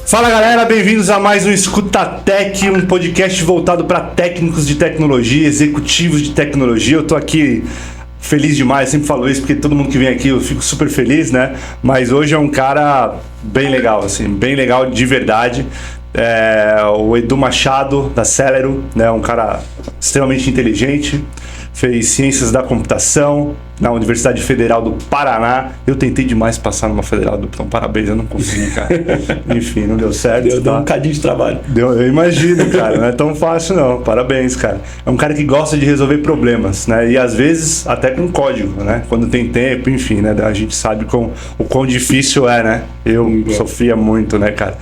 Fala galera, bem-vindos a mais um EscutaTech, um podcast voltado para técnicos de tecnologia, executivos de tecnologia. Eu tô aqui feliz demais, sempre falo isso porque todo mundo que vem aqui eu fico super feliz, né? Mas hoje é um cara bem legal, assim, bem legal de verdade. O Edu Machado, da Celero, né? Um cara extremamente inteligente, fez Ciências da Computação na Universidade Federal do Paraná. Eu tentei demais passar numa federal, então parabéns, eu não consegui, cara. Enfim, não deu certo. Deu um bocadinho de trabalho. Eu imagino, cara, não é tão fácil não, parabéns, cara. É um cara que gosta de resolver problemas, né, e às vezes até com código, né, quando tem tempo, enfim, né, a gente sabe o quão difícil é, né, eu sofria muito, né, cara.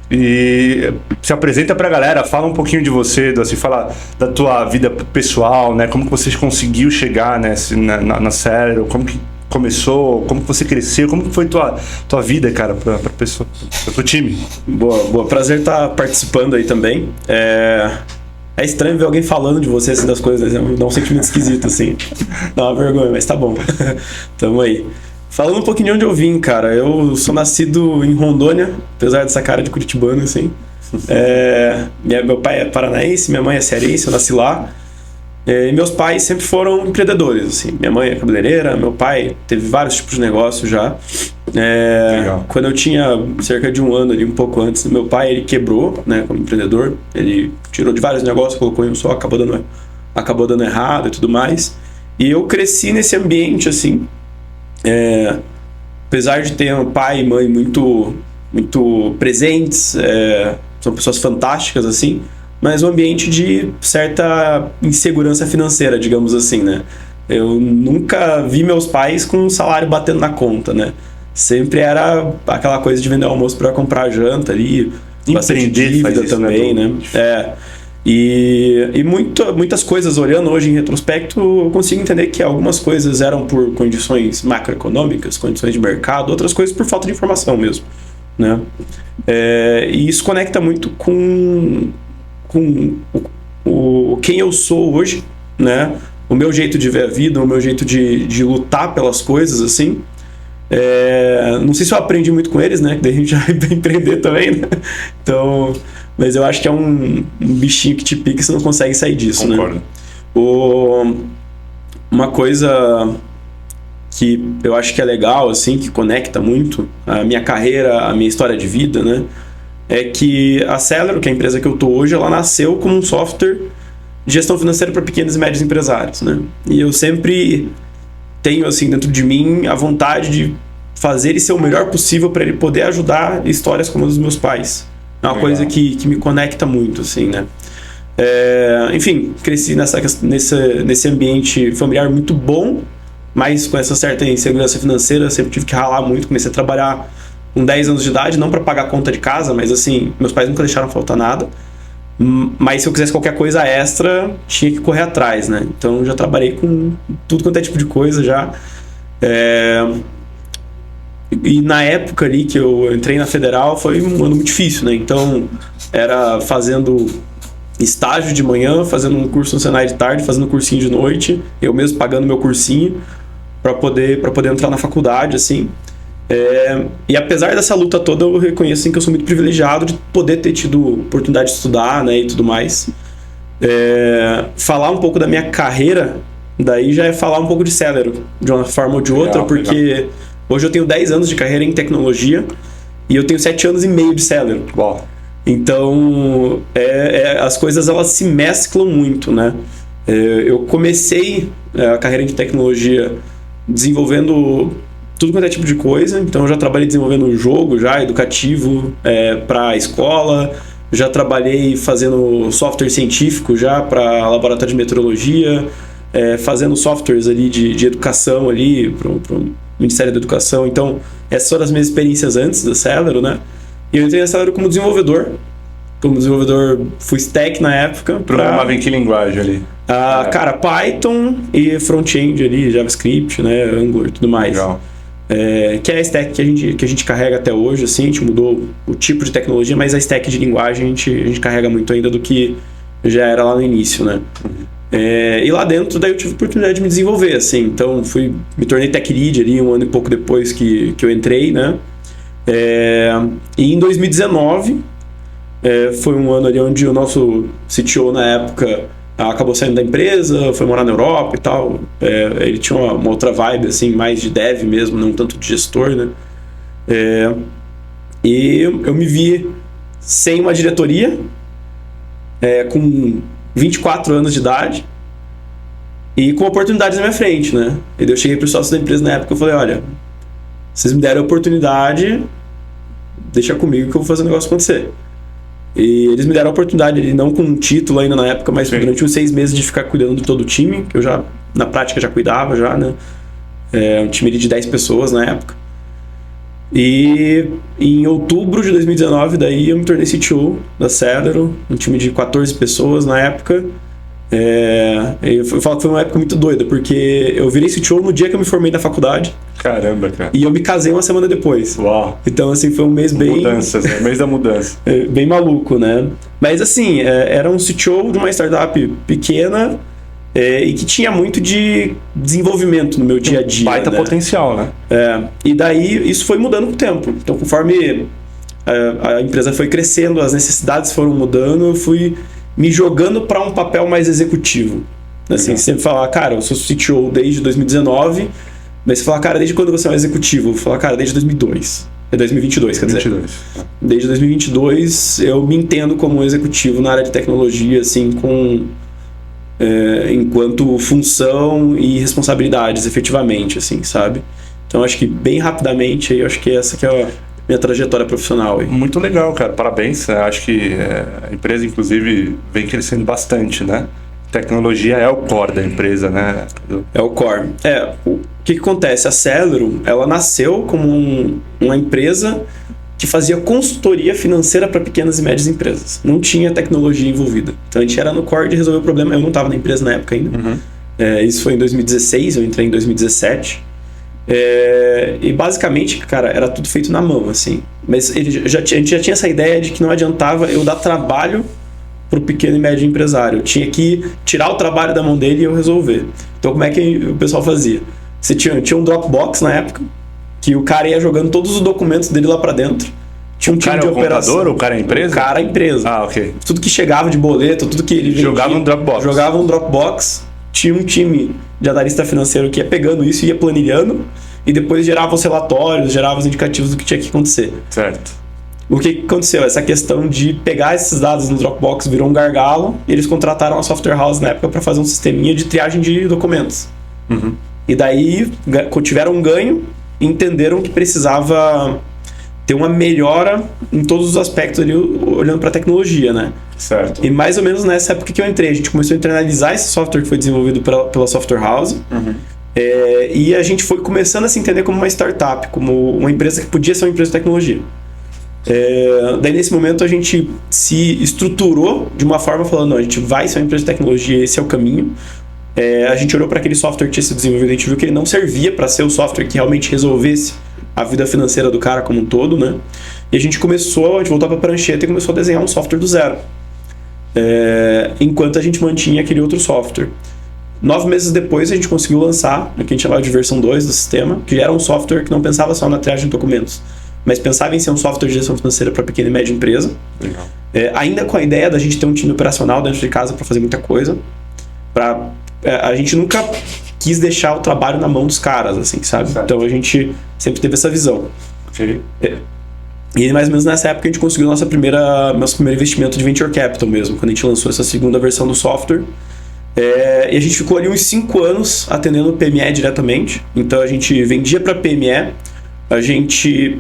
E se apresenta pra galera, fala um pouquinho de você, assim, fala da tua vida pessoal, né? Como que você conseguiu chegar, né, na Celero, como que começou, como que você cresceu, como que foi tua vida, cara, pra pessoa, pro time? Boa, prazer estar participando aí também. É estranho ver alguém falando de você, assim, das coisas, né? Dá um sentimento esquisito, assim, dá uma vergonha, mas tá bom. Tamo aí. Falando um pouquinho de onde eu vim, cara, eu sou nascido em Rondônia, apesar dessa cara de curitibano, assim. Meu pai é paranaense, minha mãe é cearense, eu nasci lá. E meus pais sempre foram empreendedores, assim. Minha mãe é cabeleireira, meu pai teve vários tipos de negócio já. Quando eu tinha cerca de um ano ali, um pouco antes, meu pai ele quebrou, né, como empreendedor. Ele tirou de vários negócios, colocou em um só, acabou dando errado e tudo mais. E eu cresci nesse ambiente, assim. Apesar de ter um pai e mãe muito presentes, são pessoas fantásticas, assim, mas um ambiente de certa insegurança financeira, digamos assim, né? Eu nunca vi meus pais com um salário batendo na conta, né? Sempre era aquela coisa de vender almoço para comprar janta ali, bastante dívida também, né? E muitas coisas, olhando hoje em retrospecto, eu consigo entender que algumas coisas eram por condições macroeconômicas, condições de mercado, outras coisas por falta de informação mesmo, né? E isso conecta muito com quem eu sou hoje, né? O meu jeito de ver a vida, o meu jeito de lutar pelas coisas, assim. Não sei se eu aprendi muito com eles, né? Que daí a gente já vai empreender também, né? Então... Mas eu acho que é um bichinho que te pica e você não consegue sair disso. Concordo. Né? Uma coisa que eu acho que é legal, assim, que conecta muito a minha carreira, a minha história de vida, né? É que a Celero, que é a empresa que eu tô hoje, ela nasceu como um software de gestão financeira para pequenos e médios empresários, né? E eu sempre tenho, assim, dentro de mim a vontade de fazer e ser o melhor possível para ele poder ajudar histórias como a dos meus pais. É uma coisa que me conecta muito, assim, né? Enfim, cresci nesse ambiente familiar muito bom, mas com essa certa insegurança financeira, sempre tive que ralar muito. Comecei a trabalhar com 10 anos de idade, não para pagar a conta de casa, mas assim, meus pais nunca deixaram faltar nada. Mas se eu quisesse qualquer coisa extra, tinha que correr atrás, né? Então já trabalhei com tudo quanto é tipo de coisa já. E na época ali que eu entrei na Federal foi um ano muito difícil, né? Então era fazendo estágio de manhã, fazendo um curso no Senai de tarde, fazendo cursinho de noite, eu mesmo pagando meu cursinho para poder entrar na faculdade, assim. E apesar dessa luta toda, eu reconheço assim, que eu sou muito privilegiado de poder ter tido oportunidade de estudar, né, e tudo mais. Falar um pouco da minha carreira, daí já é falar um pouco de Celero, de uma forma ou de outra, porque hoje eu tenho 10 anos de carreira em tecnologia e eu tenho 7 anos e meio de Celero. Uau. Então, as coisas elas se mesclam muito, né? Eu comecei a carreira de tecnologia desenvolvendo tudo quanto é tipo de coisa. Então, eu já trabalhei desenvolvendo um jogo já educativo para a escola. Já trabalhei fazendo software científico já para laboratório de meteorologia, fazendo softwares ali de educação ali para o Ministério da Educação. Então, essas foram as minhas experiências antes da Celero, né? E eu entrei na Celero como desenvolvedor full stack na época. Programava em que linguagem ali? Cara, Python e front-end ali, JavaScript, né? Angular e tudo mais. Legal. Que é a stack que a gente carrega até hoje, assim. A gente mudou o tipo de tecnologia, mas a stack de linguagem a gente carrega muito ainda do que já era lá no início, né? E lá dentro, daí eu tive a oportunidade de me desenvolver, assim. Então, me tornei tech lead ali um ano e pouco depois que eu entrei, né? E em 2019, foi um ano ali onde o nosso CTO na época acabou saindo da empresa, foi morar na Europa e tal. Ele tinha uma outra vibe, assim, mais de dev mesmo, não tanto de gestor, né? E eu me vi sem uma diretoria, com 24 anos de idade e com oportunidades na minha frente, né? E daí eu cheguei para os sócios da empresa na época e falei, olha, vocês me deram a oportunidade, deixa comigo que eu vou fazer o negócio acontecer. E eles me deram a oportunidade, não com um título ainda na época, mas durante uns 6 meses de ficar cuidando de todo o time, que eu já, na prática, já cuidava já, né? Um time de 10 pessoas na época. E em outubro de 2019, daí eu me tornei CTO da Celero, um time de 14 pessoas na época. Eu falo que foi uma época muito doida, porque eu virei CTO no dia que eu me formei da faculdade. Caramba, cara. E eu me casei uma semana depois. Uau. Então, assim, foi um mês bem... Mudanças, né? Mês da mudança. Bem maluco, né? Mas, assim, era um CTO de uma startup pequena e que tinha muito de desenvolvimento no meu dia a dia. Baita potencial, né? E daí, isso foi mudando com o tempo. Então, conforme a empresa foi crescendo, as necessidades foram mudando, eu fui me jogando para um papel mais executivo. Assim, sempre falar, cara, eu sou CTO desde 2019, mas você falar, cara, desde quando você é um executivo? Eu falar, cara, desde 2002. 2022, quer dizer. Desde 2022 eu me entendo como um executivo na área de tecnologia, assim, enquanto função e responsabilidades, efetivamente, assim, sabe? Então, acho que bem rapidamente, eu acho que essa que é a minha trajetória profissional aí. Muito legal, cara. Parabéns. Acho que a empresa, inclusive, vem crescendo bastante, né? Tecnologia é o core da empresa, né? É o core. O que acontece? A Celero, ela nasceu como uma empresa que fazia consultoria financeira para pequenas e médias empresas. Não tinha tecnologia envolvida. Então, a gente era no core de resolver o problema. Eu não estava na empresa na época ainda. Isso foi em 2016, eu entrei em 2017. E basicamente, cara, era tudo feito na mão, assim. Mas a gente já tinha essa ideia de que não adiantava eu dar trabalho pro pequeno e médio empresário. Eu tinha que tirar o trabalho da mão dele e eu resolver. Então, como é que o pessoal fazia? Você tinha um Dropbox na época, que o cara ia jogando todos os documentos dele lá pra dentro. Tinha um time de operação. Contador, o cara é a empresa? O cara é a empresa. Ah, ok. Tudo que chegava de boleto, tudo que ele vendia, jogava no Dropbox. Jogava no Dropbox. Tinha um time de analista financeiro que ia pegando isso e ia planilhando. E depois gerava os relatórios, gerava os indicativos do que tinha que acontecer. Certo. O que aconteceu? Essa questão de pegar esses dados no Dropbox virou um gargalo e eles contrataram a software house na época para fazer um sisteminha de triagem de documentos. E daí tiveram um ganho e entenderam que precisava ter uma melhora em todos os aspectos ali, olhando para a tecnologia, né? Certo. E mais ou menos nessa época que eu entrei, a gente começou a internalizar esse software que foi desenvolvido pela software house. E a gente foi começando a se entender como uma startup, como uma empresa que podia ser uma empresa de tecnologia. Daí nesse momento a gente se estruturou de uma forma falando, não, a gente vai ser uma empresa de tecnologia, esse é o caminho. A gente olhou para aquele software que tinha sido desenvolvido, a gente viu que ele não servia para ser o software que realmente resolvesse a vida financeira do cara como um todo, né? E a gente voltou para a prancheta e começou a desenhar um software do zero, enquanto a gente mantinha aquele outro software. 9 meses depois a gente conseguiu lançar o que a gente chamava de versão 2 do sistema, que era um software que não pensava só na triagem de documentos, mas pensava em ser um software de gestão financeira para pequena e média empresa. Legal. Ainda com a ideia da gente ter um time operacional dentro de casa para fazer muita coisa. A gente nunca quis deixar o trabalho na mão dos caras, assim, sabe? Certo. Então a gente sempre teve essa visão. Okay. E mais ou menos nessa época a gente conseguiu nosso primeiro investimento de venture capital mesmo, quando a gente lançou essa segunda versão do software. E a gente ficou ali uns 5 anos atendendo o PME diretamente. Então a gente vendia para PME, a gente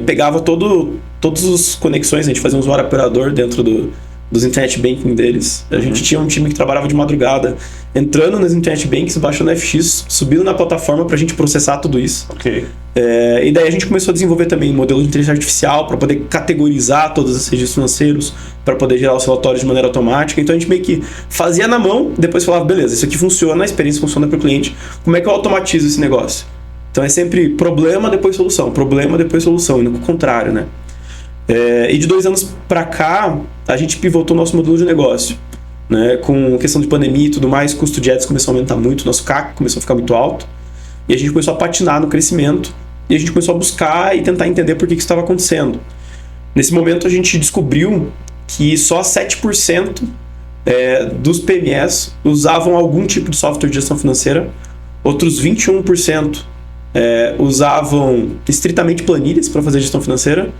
pegava todas as conexões, a gente fazia um usuário operador dentro dos internet banking deles. A gente tinha um time que trabalhava de madrugada, entrando nas internet banks, baixando FX, subindo na plataforma para a gente processar tudo isso. Ok. E daí a gente começou a desenvolver também um modelo de inteligência artificial para poder categorizar todos esses registros financeiros, para poder gerar os relatórios de maneira automática. Então a gente meio que fazia na mão, depois falava, beleza, isso aqui funciona, a experiência funciona para o cliente, como é que eu automatizo esse negócio? Então é sempre problema, depois solução, e não o contrário, né? E de 2 anos para cá, a gente pivotou o nosso modelo de negócio, né? Com questão de pandemia e tudo mais, custo de ads começou a aumentar muito, nosso CAC começou a ficar muito alto, e a gente começou a patinar no crescimento, e a gente começou a buscar e tentar entender por que isso estava acontecendo. Nesse momento a gente descobriu que só 7% dos PMEs usavam algum tipo de software de gestão financeira, outros 21% usavam estritamente planilhas para fazer gestão financeira,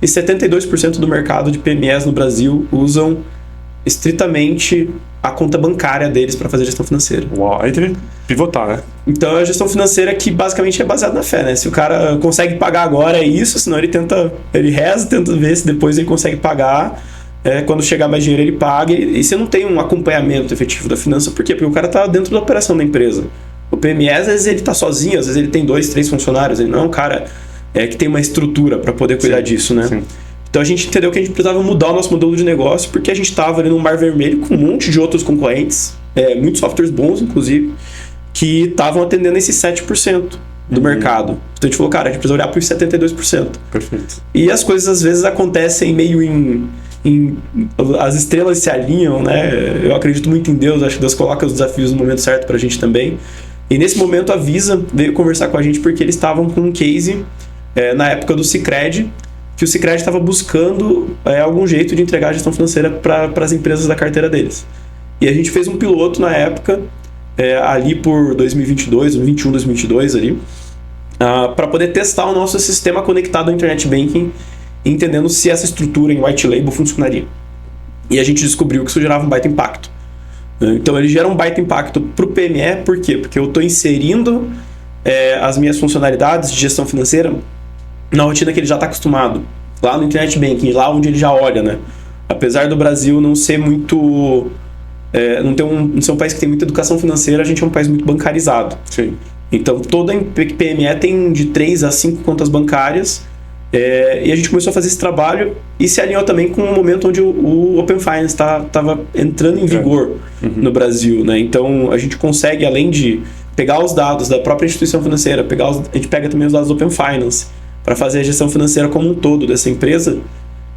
e 72% do mercado de PMEs no Brasil usam estritamente a conta bancária deles para fazer gestão financeira. Uau, aí tem que pivotar, né? Então é a gestão financeira que basicamente é baseada na fé, né? Se o cara consegue pagar agora é isso, senão ele reza, tenta ver se depois ele consegue pagar. Quando chegar mais dinheiro ele paga, e você não tem um acompanhamento efetivo da finança. Por quê? Porque o cara está dentro da operação da empresa. O PME, às vezes ele está sozinho, às vezes ele tem 2, 3 funcionários, ele não é um cara que tem uma estrutura para poder cuidar disso, né? Sim. Então a gente entendeu que a gente precisava mudar o nosso modelo de negócio, porque a gente estava ali num mar vermelho com um monte de outros concorrentes, muitos softwares bons, inclusive, que estavam atendendo esses 7% do mercado. Então a gente falou, cara, a gente precisa olhar para os 72%. Perfeito. E as coisas às vezes acontecem meio as estrelas se alinham, né? Eu acredito muito em Deus, acho que Deus coloca os desafios no momento certo pra gente também. E nesse momento a Visa veio conversar com a gente porque eles estavam com um case na época do Sicredi, que o Sicredi estava buscando algum jeito de entregar a gestão financeira para as empresas da carteira deles. E a gente fez um piloto na época, ali por 2022, 2021, 2022 ali, para poder testar o nosso sistema conectado ao Internet Banking, entendendo se essa estrutura em white label funcionaria. E a gente descobriu que isso gerava um baita impacto. Então ele gera um baita impacto para o PME, por quê? Porque eu estou inserindo as minhas funcionalidades de gestão financeira na rotina que ele já está acostumado, lá no Internet Banking, lá onde ele já olha, né? Apesar do Brasil não ser muito... não ser um país que tem muita educação financeira, a gente é um país muito bancarizado. Sim. Então toda PME tem de 3 a 5 contas bancárias, e a gente começou a fazer esse trabalho e se alinhou também com um momento onde o Open Finance estava entrando em vigor no Brasil, né? Então a gente consegue, além de pegar os dados da própria instituição financeira, a gente pega também os dados do Open Finance para fazer a gestão financeira como um todo dessa empresa.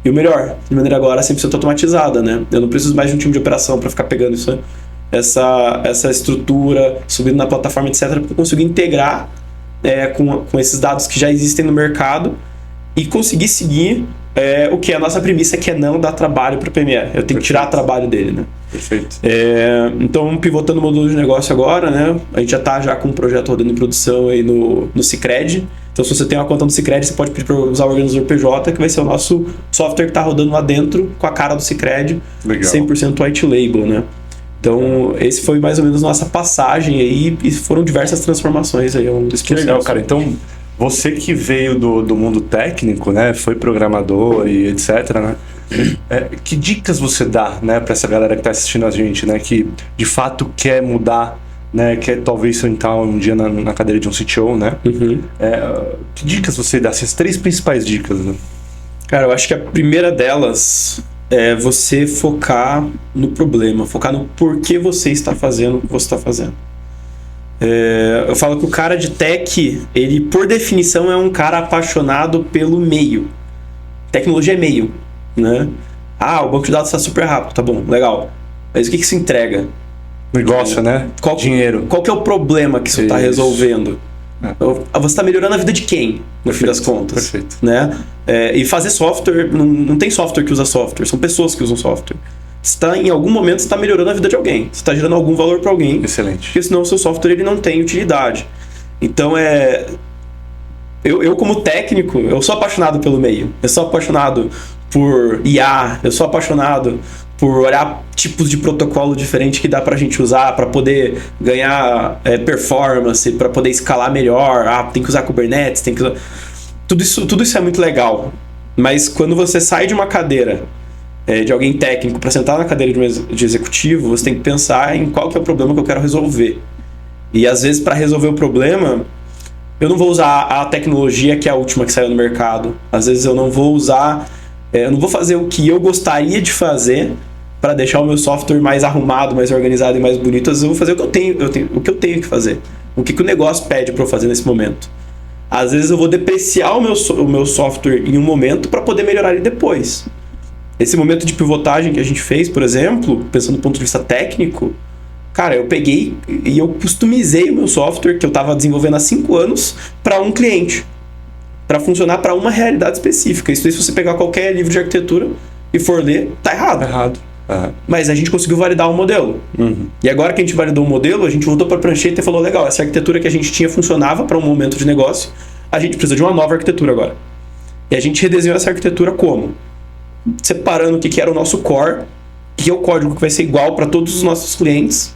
E o melhor, de maneira agora 100% automatizada, né? Eu não preciso mais de um time de operação para ficar pegando essa estrutura, subindo na plataforma, etc., para eu conseguir integrar com esses dados que já existem no mercado e conseguir seguir o que é a nossa premissa, que é não dar trabalho para o PME. Eu tenho que tirar trabalho dele, né? Perfeito. Então, pivotando o modelo de negócio agora, né? A gente já está com um projeto rodando em produção aí no Sicredi. Então, se você tem uma conta no Sicredi, você pode pedir para usar o organizador PJ, que vai ser o nosso software que está rodando lá dentro com a cara do Sicredi. Legal. 100% white label, né? Então, esse foi mais ou menos nossa passagem aí, e foram diversas transformações aí ao longo desse processo. Que legal, cara. Então, você que veio do mundo técnico, né? Foi programador e etc, né? Que dicas você dá, né, para essa galera que está assistindo a gente, né? Que de fato quer mudar, né? Quer talvez sentar um dia na cadeira de um CTO, né? Uhum. Que dicas você dá? As 3 principais dicas, né? Cara, eu acho que a primeira delas é você focar no problema, focar no porquê você está fazendo o que você está fazendo. Eu falo que o cara de tech, ele por definição é um cara apaixonado pelo meio. Tecnologia é meio, né? O banco de dados está super rápido, tá bom, legal. Mas o que isso entrega? Negócio, né? Dinheiro. Qual que é o problema que isso está resolvendo? Você está melhorando a vida de quem, no fim das contas? Perfeito. Né? E fazer software, não tem software que usa software, são pessoas que usam software. Em algum momento você está melhorando a vida de alguém, você está gerando algum valor para alguém. Excelente. Porque senão o seu software ele não tem utilidade. Então eu como técnico, eu sou apaixonado pelo meio, eu sou apaixonado por IA, eu sou apaixonado por olhar tipos de protocolo diferente que dá pra gente usar para poder ganhar performance, para poder escalar melhor. Tem que usar Kubernetes, tem que usar... Tudo isso é muito legal. Mas quando você sai de uma cadeira de alguém técnico para sentar na cadeira de executivo, você tem que pensar em qual que é o problema que eu quero resolver. E às vezes, para resolver o problema, eu não vou usar a tecnologia que é a última que saiu no mercado. Às vezes eu não vou usar... eu não vou fazer o que eu gostaria de fazer para deixar o meu software mais arrumado, mais organizado e mais bonito. Às vezes eu vou fazer o que eu tenho que fazer. O que o negócio pede para eu fazer nesse momento. Às vezes eu vou depreciar o meu software em um momento para poder melhorar ele depois. Esse momento de pivotagem que a gente fez, por exemplo, pensando do ponto de vista técnico, cara, eu peguei e eu customizei o meu software que eu estava desenvolvendo há 5 anos para um cliente. para funcionar para uma realidade específica. Isso aí, se você pegar qualquer livro de arquitetura e for ler, tá errado. Tá errado. Mas a gente conseguiu validar o modelo. E agora que a gente validou o modelo, a gente voltou para a prancheta e falou, legal, essa arquitetura que a gente tinha funcionava para um momento de negócio, a gente precisa de uma nova arquitetura agora. E a gente redesenhou essa arquitetura como? Separando o que era o nosso core, que é o código que vai ser igual para todos os nossos clientes,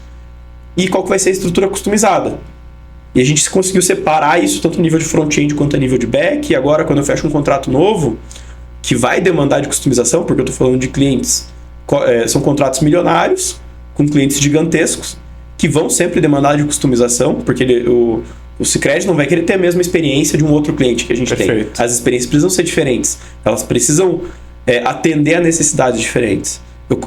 e qual que vai ser a estrutura customizada. E a gente conseguiu separar isso tanto a nível de front-end quanto a nível de back, e agora quando eu fecho um contrato novo, que vai demandar de customização, porque eu estou falando de clientes, são contratos milionários, com clientes gigantescos, que vão sempre demandar de customização, porque o Sicredi não vai querer ter a mesma experiência de um outro cliente que a gente tem. As experiências precisam ser diferentes. Elas precisam atender a necessidades diferentes.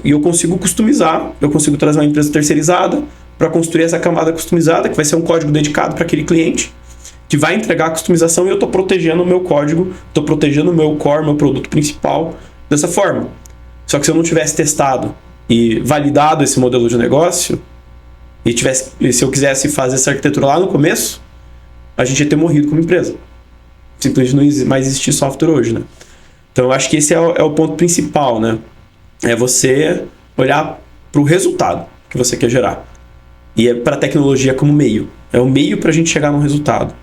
E eu consigo customizar, eu consigo trazer uma empresa terceirizada para construir essa camada customizada, que vai ser um código dedicado para aquele cliente, que vai entregar a customização, e eu estou protegendo o meu código, estou protegendo o meu core, meu produto principal, dessa forma. Só que se eu não tivesse testado e validado esse modelo de negócio, e se eu quisesse fazer essa arquitetura lá no começo, a gente ia ter morrido como empresa. Simplesmente não mais existir software hoje, né? Então eu acho que esse é o ponto principal, né? É você olhar para o resultado que você quer gerar. E é para a tecnologia como meio. É o meio para a gente chegar num resultado.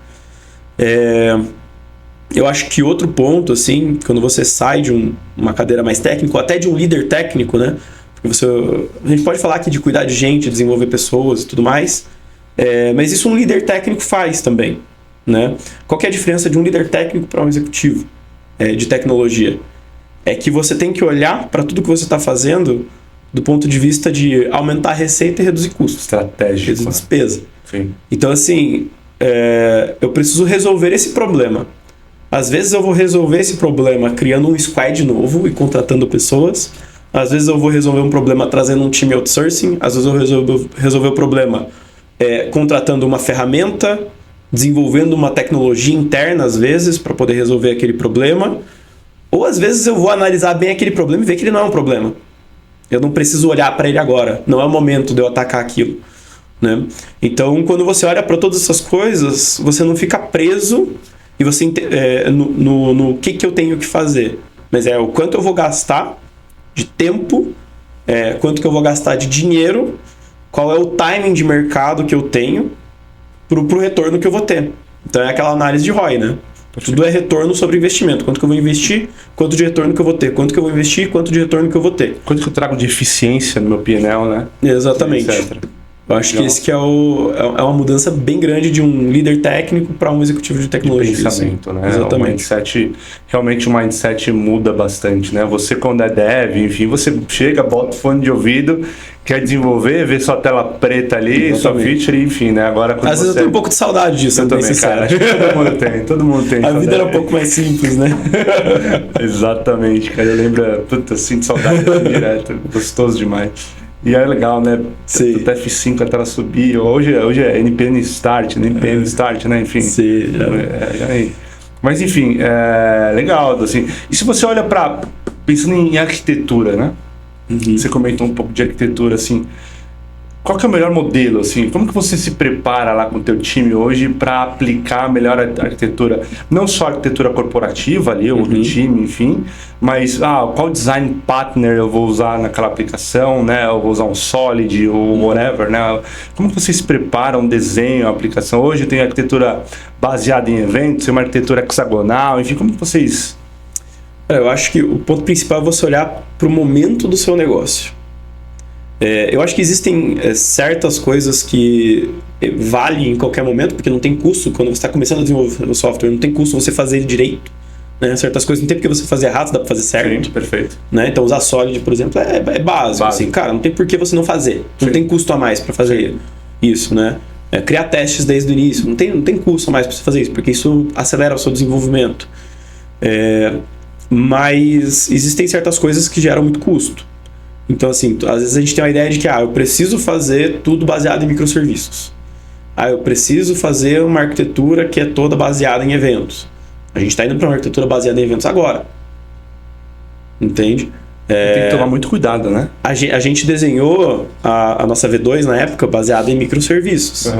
Eu acho que outro ponto, assim, quando você sai de uma cadeira mais técnica, ou até de um líder técnico, né? Porque a gente pode falar aqui de cuidar de gente, desenvolver pessoas e tudo mais, mas isso um líder técnico faz também, né? Qual que é a diferença de um líder técnico para um executivo de tecnologia? É que você tem que olhar para tudo que você está fazendo do ponto de vista de aumentar a receita e reduzir custos. Estratégico. Reduzir despesa. Sim. Então, assim, eu preciso resolver esse problema. Às vezes eu vou resolver esse problema criando um squad novo e contratando pessoas. Às vezes eu vou resolver um problema trazendo um time outsourcing. Às vezes eu vou resolver o problema contratando uma ferramenta, desenvolvendo uma tecnologia interna, às vezes, para poder resolver aquele problema. Ou às vezes eu vou analisar bem aquele problema e ver que ele não é um problema. Eu não preciso olhar para ele agora. Não é o momento de eu atacar aquilo, né? Então, quando você olha para todas essas coisas, você não fica preso e você no que eu tenho que fazer. Mas o quanto eu vou gastar de tempo, quanto que eu vou gastar de dinheiro, qual é o timing de mercado que eu tenho pro retorno que eu vou ter. Então, é aquela análise de ROI, né? Tudo é retorno sobre investimento. Quanto que eu vou investir, quanto de retorno que eu vou ter. Quanto que eu vou investir, quanto de retorno que eu vou ter. Quanto que eu trago de eficiência no meu P&L, né? Exatamente. Eu acho que esse que é uma mudança bem grande de um líder técnico para um executivo de tecnologia. De pensamento, né? Exatamente. O mindset, realmente o mindset muda bastante, né? Você quando é dev, enfim, você chega, bota o fone de ouvido, quer desenvolver, vê sua tela preta ali, sua feature, enfim, né? Agora, às vezes eu tenho um pouco de saudade disso, eu também, cara. Acho que todo mundo tem. A vida era um pouco mais simples, né? Exatamente, cara. Eu lembro, puta, sinto saudade direto, gostoso demais. E é legal, né? Sim. Do TF5 a tela subir. Hoje é NPM Start, NPM Start, né? Enfim. Sim. Mas enfim, legal, assim. E se você olha para pensando em arquitetura, né? Uhum. Você comentou um pouco de arquitetura, assim. Qual que é o melhor modelo, assim? Como que você se prepara lá com o teu time hoje para aplicar a melhor arquitetura? Não só a arquitetura corporativa ali, ou do time, enfim, mas qual design partner eu vou usar naquela aplicação, né? Eu vou usar um Solid ou whatever, né? Como que você se prepara um desenho, uma aplicação? Hoje tem arquitetura baseada em eventos, tem uma arquitetura hexagonal, enfim, como que vocês... Eu acho que o ponto principal é você olhar para o momento do seu negócio. Eu acho que existem certas coisas que valem em qualquer momento, porque não tem custo, quando você está começando a desenvolver o software, não tem custo você fazer ele direito, né? Certas coisas não tem porque você fazer errado, dá para fazer certo. Sim, perfeito. Né? Então usar Solid, por exemplo, é básico. Assim, cara, não tem por que você não fazer. Não tem custo a mais para fazer isso, né? Criar testes desde o início, não tem custo a mais para você fazer isso, porque isso acelera o seu desenvolvimento. Mas existem certas coisas que geram muito custo. Então, assim, às vezes a gente tem uma ideia de que eu preciso fazer tudo baseado em microserviços. Eu preciso fazer uma arquitetura que é toda baseada em eventos. A gente está indo para uma arquitetura baseada em eventos agora. Entende? Tem que tomar muito cuidado, né? A gente desenhou a nossa V2 na época baseada em microserviços.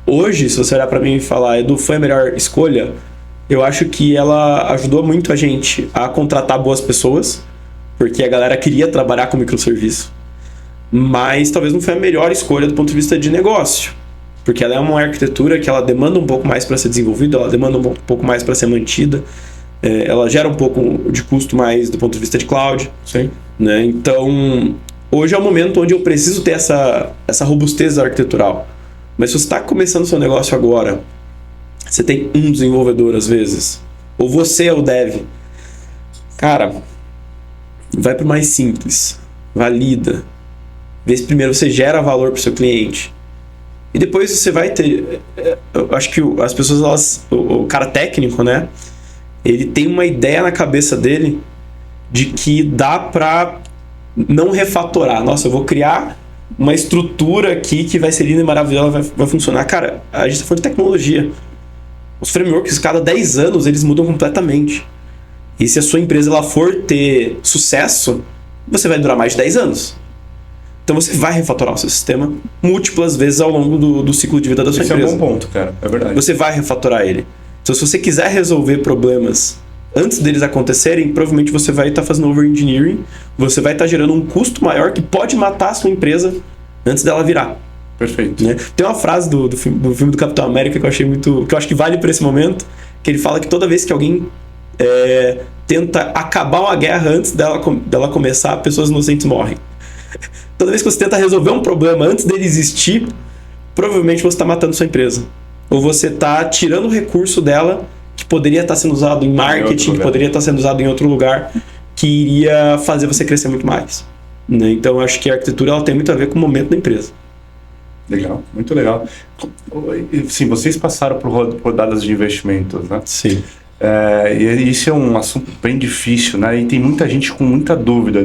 Hoje, se você olhar para mim e falar, Edu, foi a melhor escolha? Eu acho que ela ajudou muito a gente a contratar boas pessoas, porque a galera queria trabalhar com microserviço. Mas talvez não foi a melhor escolha do ponto de vista de negócio, porque ela é uma arquitetura que ela demanda um pouco mais para ser desenvolvida, ela demanda um pouco mais para ser mantida, ela gera um pouco de custo mais do ponto de vista de cloud. Sim. Né? Então, hoje é o momento onde eu preciso ter essa robustez arquitetural. Mas se você está começando o seu negócio agora, você tem um desenvolvedor às vezes, ou você é o dev, cara, vai para o mais simples, valida, vê se primeiro você gera valor para o seu cliente. E depois você vai ter... Eu acho que as pessoas, o cara técnico, né? Ele tem uma ideia na cabeça dele de que dá para não refatorar. Nossa, eu vou criar uma estrutura aqui que vai ser linda e maravilhosa, vai funcionar. Cara, a gente está falando de tecnologia. Os frameworks, cada 10 anos, eles mudam completamente. E se a sua empresa ela for ter sucesso, você vai durar mais de 10 anos. Então você vai refatorar o seu sistema múltiplas vezes ao longo do ciclo de vida da sua empresa. Esse é um bom ponto, cara. É verdade. Você vai refatorar ele. Então se você quiser resolver problemas antes deles acontecerem, provavelmente você vai estar fazendo overengineering, você vai estar gerando um custo maior que pode matar a sua empresa antes dela virar. Perfeito. Né? Tem uma frase do filme do Capitão América que eu achei muito... que eu acho que vale para esse momento, que ele fala que toda vez que alguém tenta acabar uma guerra antes dela começar, pessoas inocentes morrem. Toda vez que você tenta resolver um problema antes dele existir, provavelmente você está matando sua empresa. Ou você está tirando o recurso dela que poderia estar sendo usado em marketing, que poderia estar sendo usado em outro lugar, que iria fazer você crescer muito mais. Né? Então, eu acho que a arquitetura ela tem muito a ver com o momento da empresa. Legal, muito legal. Sim, vocês passaram por rodadas de investimentos, né? Sim. E isso é um assunto bem difícil, né? E tem muita gente com muita dúvida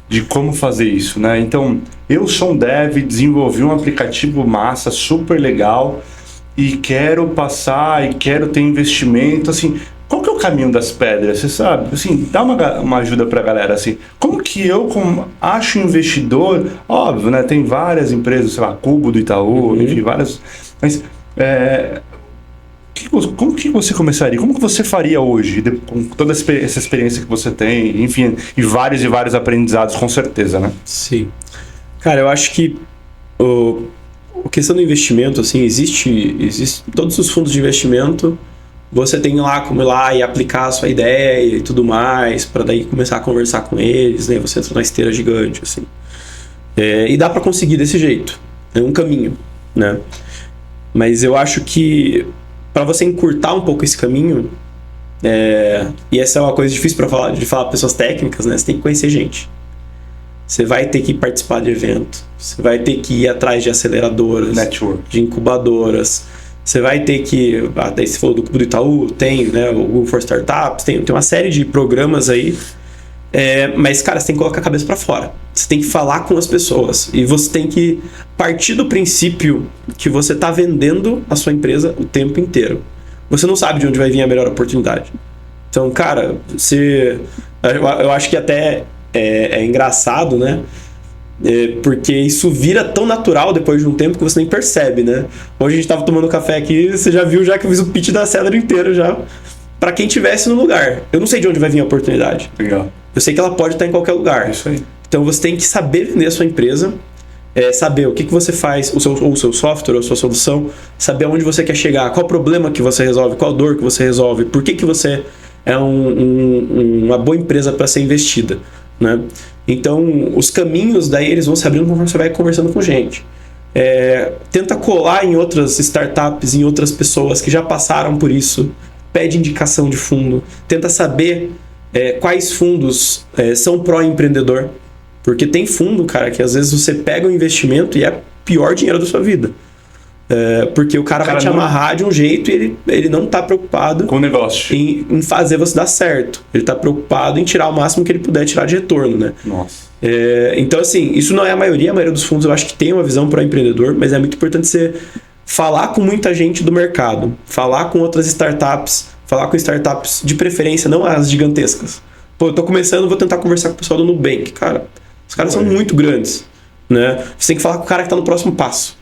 de como fazer isso, né? Então, eu sou um dev, desenvolvi um aplicativo massa, super legal, e quero passar, e quero ter investimento, assim, qual que é o caminho das pedras, você sabe? Assim, dá uma ajuda pra galera, assim, como que eu acho investidor, óbvio, né, tem várias empresas, sei lá, Cubo do Itaú, enfim, várias, mas como que você começaria? Como que você faria hoje, com toda essa experiência que você tem, enfim, e vários aprendizados, com certeza, né? Sim. Cara, eu acho que a questão do investimento, assim, existe todos os fundos de investimento, você tem lá como ir lá e aplicar a sua ideia e tudo mais, para daí começar a conversar com eles, né? Você entra na esteira gigante, assim. E dá para conseguir desse jeito. É um caminho, né? Mas eu acho que para você encurtar um pouco esse caminho, e essa é uma coisa difícil de falar para pessoas técnicas, né? Você tem que conhecer gente. Você vai ter que participar de evento, você vai ter que ir atrás de aceleradoras, network, de incubadoras, você vai ter que... Daí você falou do Cubo do Itaú, tem, né, o Google for Startups, tem uma série de programas aí, mas, cara, você tem que colocar a cabeça para fora. Você tem que falar com as pessoas e você tem que partir do princípio que você está vendendo a sua empresa o tempo inteiro. Você não sabe de onde vai vir a melhor oportunidade. Então, cara, eu acho que até é engraçado, né? Porque isso vira tão natural depois de um tempo que você nem percebe, né? Hoje a gente tava tomando café aqui, você já viu já que eu fiz o pitch da Cedro inteiro já, para quem tivesse no lugar. Eu não sei de onde vai vir a oportunidade. Legal. Eu sei que ela pode estar em qualquer lugar. Isso aí. Então você tem que saber vender a sua empresa, saber o que você faz, o seu software, ou a sua solução, saber aonde você quer chegar, qual problema que você resolve, qual dor que você resolve, por que você é uma boa empresa para ser investida, né? Então, os caminhos daí eles vão se abrindo conforme você vai conversando com gente. Tenta colar em outras startups, em outras pessoas que já passaram por isso, pede indicação de fundo, tenta saber quais fundos são pró-empreendedor, porque tem fundo, cara, que às vezes você pega um investimento e é o pior dinheiro da sua vida. Porque o cara vai te amarrar de um jeito e ele não está preocupado com o negócio, em fazer você dar certo. Ele está preocupado em tirar o máximo que ele puder tirar de retorno, né? Nossa. Então, assim, isso não é a maioria dos fundos eu acho que tem uma visão para o empreendedor, mas é muito importante você falar com muita gente do mercado, falar com outras startups, falar com startups de preferência, não as gigantescas. Pô, eu tô começando, vou tentar conversar com o pessoal do Nubank. Cara, os caras são muito grandes, né? Você tem que falar com o cara que está no próximo passo.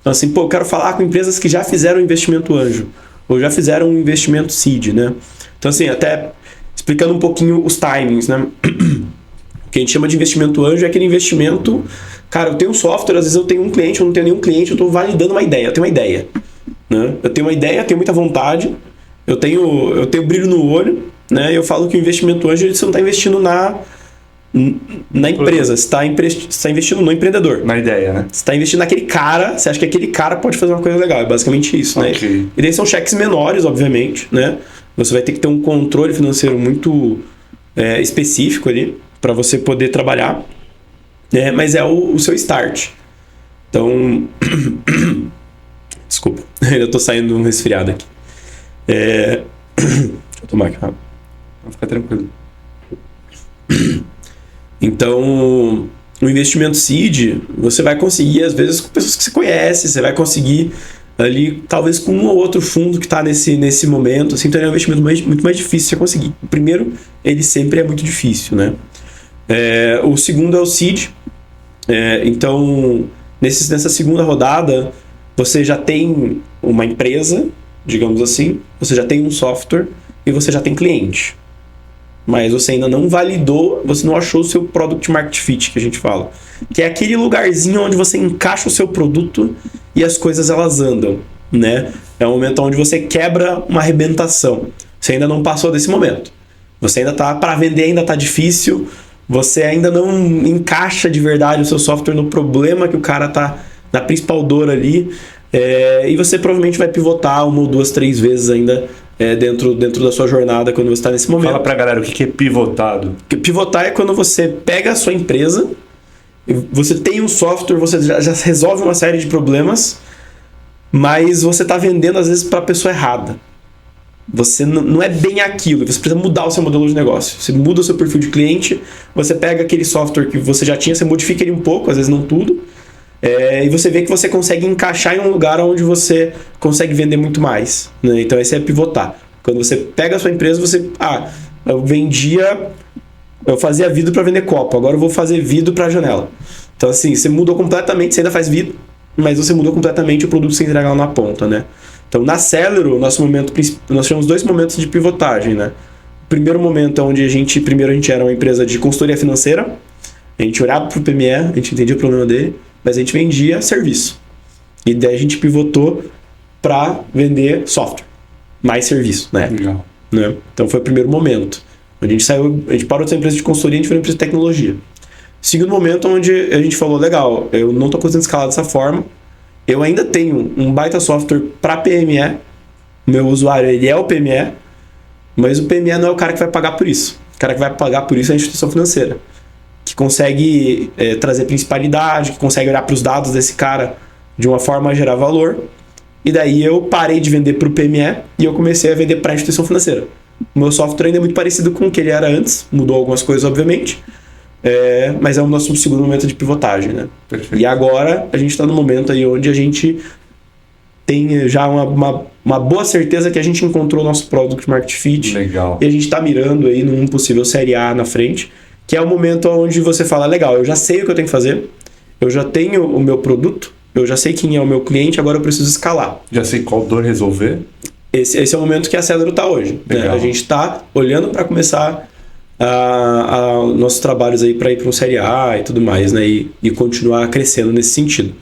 Então, assim, eu quero falar com empresas que já fizeram investimento anjo. ou já fizeram um investimento seed, né? Então, assim, até explicando um pouquinho os timings, né? O que a gente chama de investimento anjo é aquele investimento... Cara, eu tenho um software, às vezes eu tenho um cliente, eu não tenho nenhum cliente, eu estou validando uma ideia. Eu tenho uma ideia, né? Eu tenho uma ideia, tenho muita vontade, eu tenho brilho no olho, né? Eu falo que o investimento anjo, você não está investindo na empresa, você está investindo no empreendedor. Na ideia, né? Você está investindo naquele cara, você acha que aquele cara pode fazer uma coisa legal. É basicamente isso, né? E daí são cheques menores, obviamente, né? Você vai ter que ter um controle financeiro muito específico ali para você poder trabalhar. Mas é o seu start. Então... Desculpa, eu tô saindo um resfriado aqui. Deixa eu tomar aqui rápido. Vai ficar tranquilo. Então, o investimento seed, você vai conseguir, às vezes, com pessoas que você conhece, você vai conseguir ali, talvez com um ou outro fundo que está nesse momento, assim, então é um investimento muito mais difícil de você conseguir. O primeiro, ele sempre é muito difícil, né? O segundo é o seed. Então, nessa segunda rodada, você já tem uma empresa, digamos assim, você já tem um software e você já tem cliente. Mas você ainda não validou, você não achou o seu product market fit, que a gente fala. Que é aquele lugarzinho onde você encaixa o seu produto e as coisas elas andam, né? É o momento onde você quebra uma arrebentação. Você ainda não passou desse momento. Você ainda tá, para vender ainda tá difícil, você ainda não encaixa de verdade o seu software no problema que o cara tá na principal dor ali, e você provavelmente vai pivotar 1 ou 2, 3 vezes ainda dentro da sua jornada quando você está nesse momento. Fala pra galera o que é pivotado. Pivotar é quando você pega a sua empresa, você tem um software, você já resolve uma série de problemas, mas você está vendendo às vezes para a pessoa errada. Você não é bem aquilo, você precisa mudar o seu modelo de negócio. Você muda o seu perfil de cliente, você pega aquele software que você já tinha, você modifica ele um pouco, às vezes não tudo, e você vê que você consegue encaixar em um lugar onde você consegue vender muito mais, né? Então esse é pivotar. Quando você pega a sua empresa, você... eu fazia vidro para vender copo, agora eu vou fazer vidro para janela. Então assim, você mudou completamente, você ainda faz vidro, mas você mudou completamente o produto que você entrega lá na ponta, né? Então na Celero, nós tivemos 2 momentos de pivotagem, né? O primeiro momento é onde a gente era uma empresa de consultoria financeira, a gente olhava para o PME, a gente entendia o problema dele, mas a gente vendia serviço. E daí a gente pivotou para vender software, mais serviço, né? Legal. Né? Então foi o primeiro momento. A gente parou de ser empresa de consultoria, a gente foi uma empresa de tecnologia. Segundo momento, onde a gente falou, legal, eu não estou conseguindo escalar dessa forma, eu ainda tenho um baita software para PME, meu usuário ele é o PME, mas o PME não é o cara que vai pagar por isso. O cara que vai pagar por isso é a instituição financeira, que consegue trazer principalidade, que consegue olhar para os dados desse cara de uma forma a gerar valor. E daí eu parei de vender para o PME e eu comecei a vender para a instituição financeira. O meu software ainda é muito parecido com o que ele era antes, mudou algumas coisas, obviamente, mas é o nosso segundo momento de pivotagem, né? Perfeito. E agora a gente está no momento aí onde a gente tem já uma boa certeza que a gente encontrou o nosso product market fit. Legal. E a gente está mirando aí num possível série A na frente, que é o momento onde você fala, legal, eu já sei o que eu tenho que fazer, eu já tenho o meu produto, eu já sei quem é o meu cliente, agora eu preciso escalar. Já sei qual dor resolver. Esse é o momento que a Celero está hoje. Né? A gente está olhando para começar nossos trabalhos aí para ir para um série A e tudo mais, né? E continuar crescendo nesse sentido.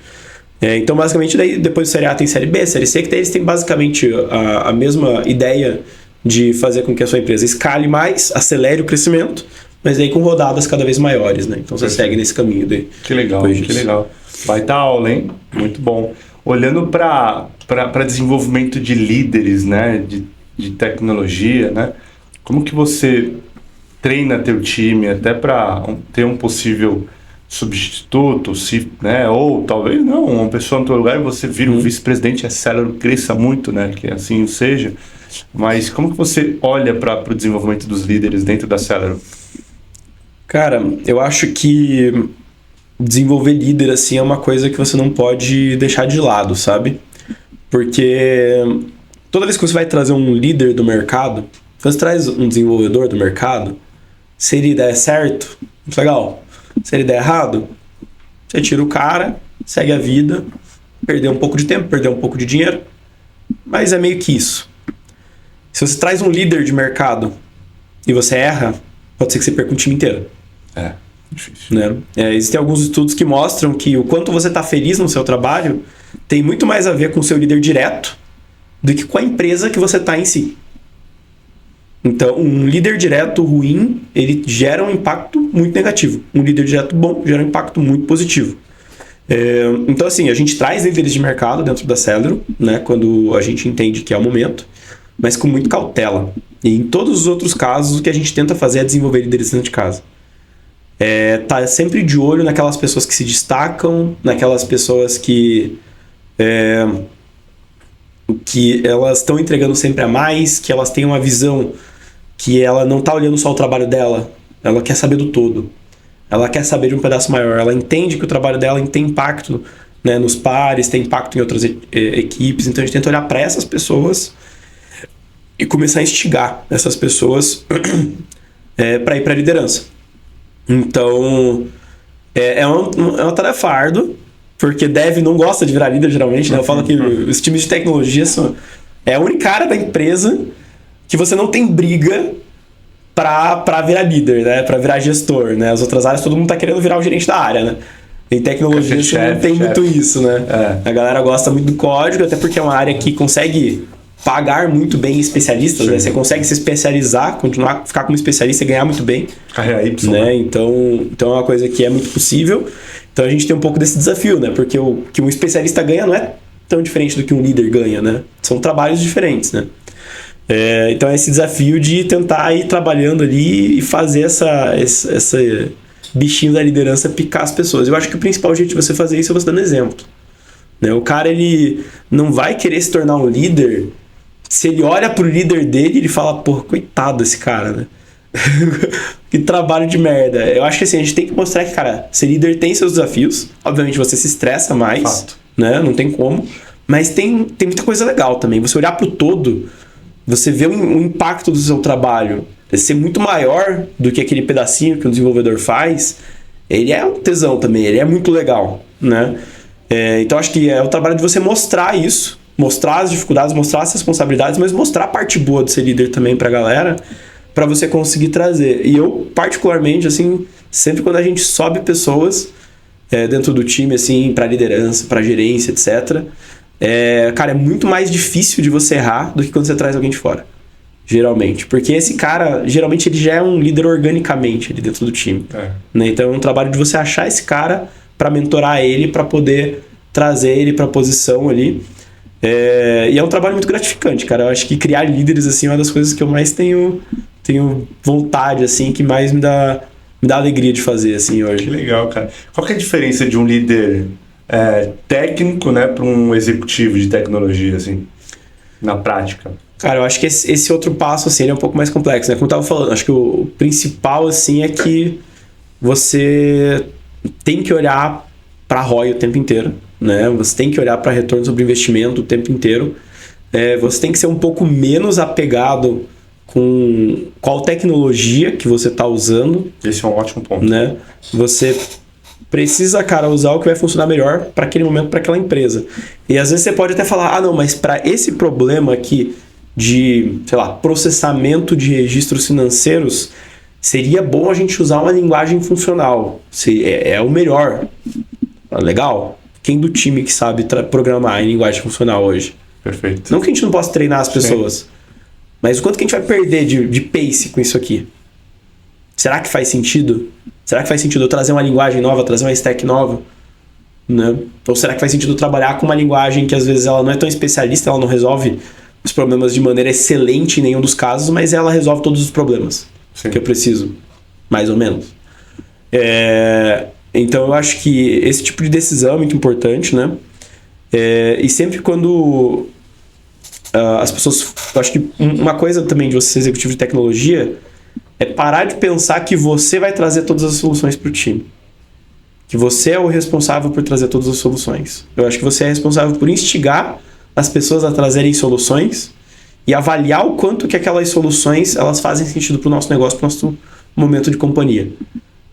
Então, basicamente, daí, depois do série A tem série B, série C, que daí eles têm basicamente a mesma ideia de fazer com que a sua empresa escale mais, acelere o crescimento, mas aí com rodadas cada vez maiores, né? Então você segue nesse caminho daí. Que legal, que legal. Vai dar aula, hein? Muito bom. Olhando para desenvolvimento de líderes, né? De tecnologia, né? Como que você treina teu time até para ter um possível substituto, né? Ou talvez não, uma pessoa no teu lugar e você vira um vice-presidente e a Celero cresça muito, né? Que assim seja. Mas como que você olha para o desenvolvimento dos líderes dentro da Celero? Cara, eu acho que desenvolver líder assim é uma coisa que você não pode deixar de lado, sabe? Porque toda vez que você vai trazer um líder do mercado, você traz um desenvolvedor do mercado, se ele der certo, muito legal. Se ele der errado, você tira o cara, segue a vida, perder um pouco de tempo, perder um pouco de dinheiro, mas é meio que isso, Se você traz um líder de mercado e você erra, pode ser que você perca um time inteiro. Difícil. Né? Existem alguns estudos que mostram que o quanto você está feliz no seu trabalho tem muito mais a ver com o seu líder direto do que com a empresa que você está em si. Então, um líder direto ruim, ele gera um impacto muito negativo. Um líder direto bom gera um impacto muito positivo. Então, assim, a gente traz líderes de mercado dentro da Celero, né, quando a gente entende que é o momento, mas com muita cautela. E em todos os outros casos, o que a gente tenta fazer é desenvolver líderes dentro de casa. Tá sempre de olho naquelas pessoas que se destacam, naquelas pessoas que elas estão entregando sempre a mais, que elas têm uma visão que ela não está olhando só o trabalho dela, ela quer saber do todo. Ela quer saber de um pedaço maior. Ela entende que o trabalho dela tem impacto, né, nos pares, tem impacto em outras equipes. Então a gente tenta olhar para essas pessoas e começar a instigar essas pessoas para ir para a liderança. Então é uma tarefa árdua, porque dev não gosta de virar líder geralmente, né? Eu falo que os times de tecnologia é a única área da empresa que você não tem briga para virar líder, né? Para virar gestor, né? As outras áreas todo mundo tá querendo virar o gerente da área, né? Em tecnologia você não tem muito isso, né? A galera gosta muito do código, até porque é uma área que consegue pagar muito bem especialistas, né? Você consegue se especializar, continuar, ficar como especialista e ganhar muito bem. Carreira Y, né? Então é uma coisa que é muito possível. Então a gente tem um pouco desse desafio, né? Porque o que um especialista ganha não é tão diferente do que um líder ganha, né? São trabalhos diferentes, né? Então é esse desafio de tentar ir trabalhando ali e fazer essa bichinho da liderança picar as pessoas. Eu acho que o principal jeito de você fazer isso é você dando exemplo, né? O cara, ele não vai querer se tornar um líder se ele olha pro líder dele e ele fala, pô, coitado desse cara, né? Que trabalho de merda. Eu acho que assim, a gente tem que mostrar que, cara, ser líder tem seus desafios. Obviamente você se estressa mais, Fato. né? Não tem como. Mas tem muita coisa legal também. Você olhar pro todo, você vê o impacto do seu trabalho ser muito maior do que aquele pedacinho que o desenvolvedor faz. Ele é um tesão também, ele é muito legal, né? Então acho que é o trabalho de você mostrar isso, mostrar as dificuldades, mostrar as responsabilidades, mas mostrar a parte boa de ser líder também pra galera, para você conseguir trazer. E eu, particularmente, assim, sempre quando a gente sobe pessoas dentro do time, assim, para liderança, para gerência, etc., cara, é muito mais difícil de você errar do que quando você traz alguém de fora. Geralmente. Porque esse cara, geralmente, ele já é um líder organicamente ali dentro do time. Né? Então é um trabalho de você achar esse cara para mentorar ele, para poder trazer ele para a posição ali. E é um trabalho muito gratificante, cara. Eu acho que criar líderes, assim, é uma das coisas que eu mais tenho vontade, assim, que mais me dá alegria de fazer, assim, hoje. Que legal, cara. Qual que é a diferença de um líder técnico, né, para um executivo de tecnologia, assim, na prática? Cara, eu acho que esse outro passo, assim, ele é um pouco mais complexo, né? Como eu tava falando, acho que o principal, assim, é que você tem que olhar para ROI o tempo inteiro, né? Você tem que olhar para retorno sobre investimento o tempo inteiro. Você tem que ser um pouco menos apegado com qual tecnologia que você está usando. Esse é um ótimo ponto. Né? Você precisa, cara, usar o que vai funcionar melhor para aquele momento, para aquela empresa. E às vezes você pode até falar, não, mas para esse problema aqui de, sei lá, processamento de registros financeiros, seria bom a gente usar uma linguagem funcional. É o melhor. Legal? Quem do time que sabe programar em linguagem funcional hoje? Perfeito. Não que a gente não possa treinar as pessoas, sim, mas o quanto que a gente vai perder de pace com isso aqui? Será que faz sentido? Será que faz sentido eu trazer uma linguagem nova, trazer uma stack nova? Né? Ou será que faz sentido eu trabalhar com uma linguagem que às vezes ela não é tão especialista, ela não resolve os problemas de maneira excelente em nenhum dos casos, mas ela resolve todos os problemas, sim, que eu preciso, mais ou menos. Então eu acho que esse tipo de decisão é muito importante, né? E sempre quando as pessoas... Eu acho que uma coisa também de você ser executivo de tecnologia é parar de pensar que você vai trazer todas as soluções para o time. Que você é o responsável por trazer todas as soluções. Eu acho que você é responsável por instigar as pessoas a trazerem soluções e avaliar o quanto que aquelas soluções elas fazem sentido para o nosso negócio, para o nosso momento de companhia,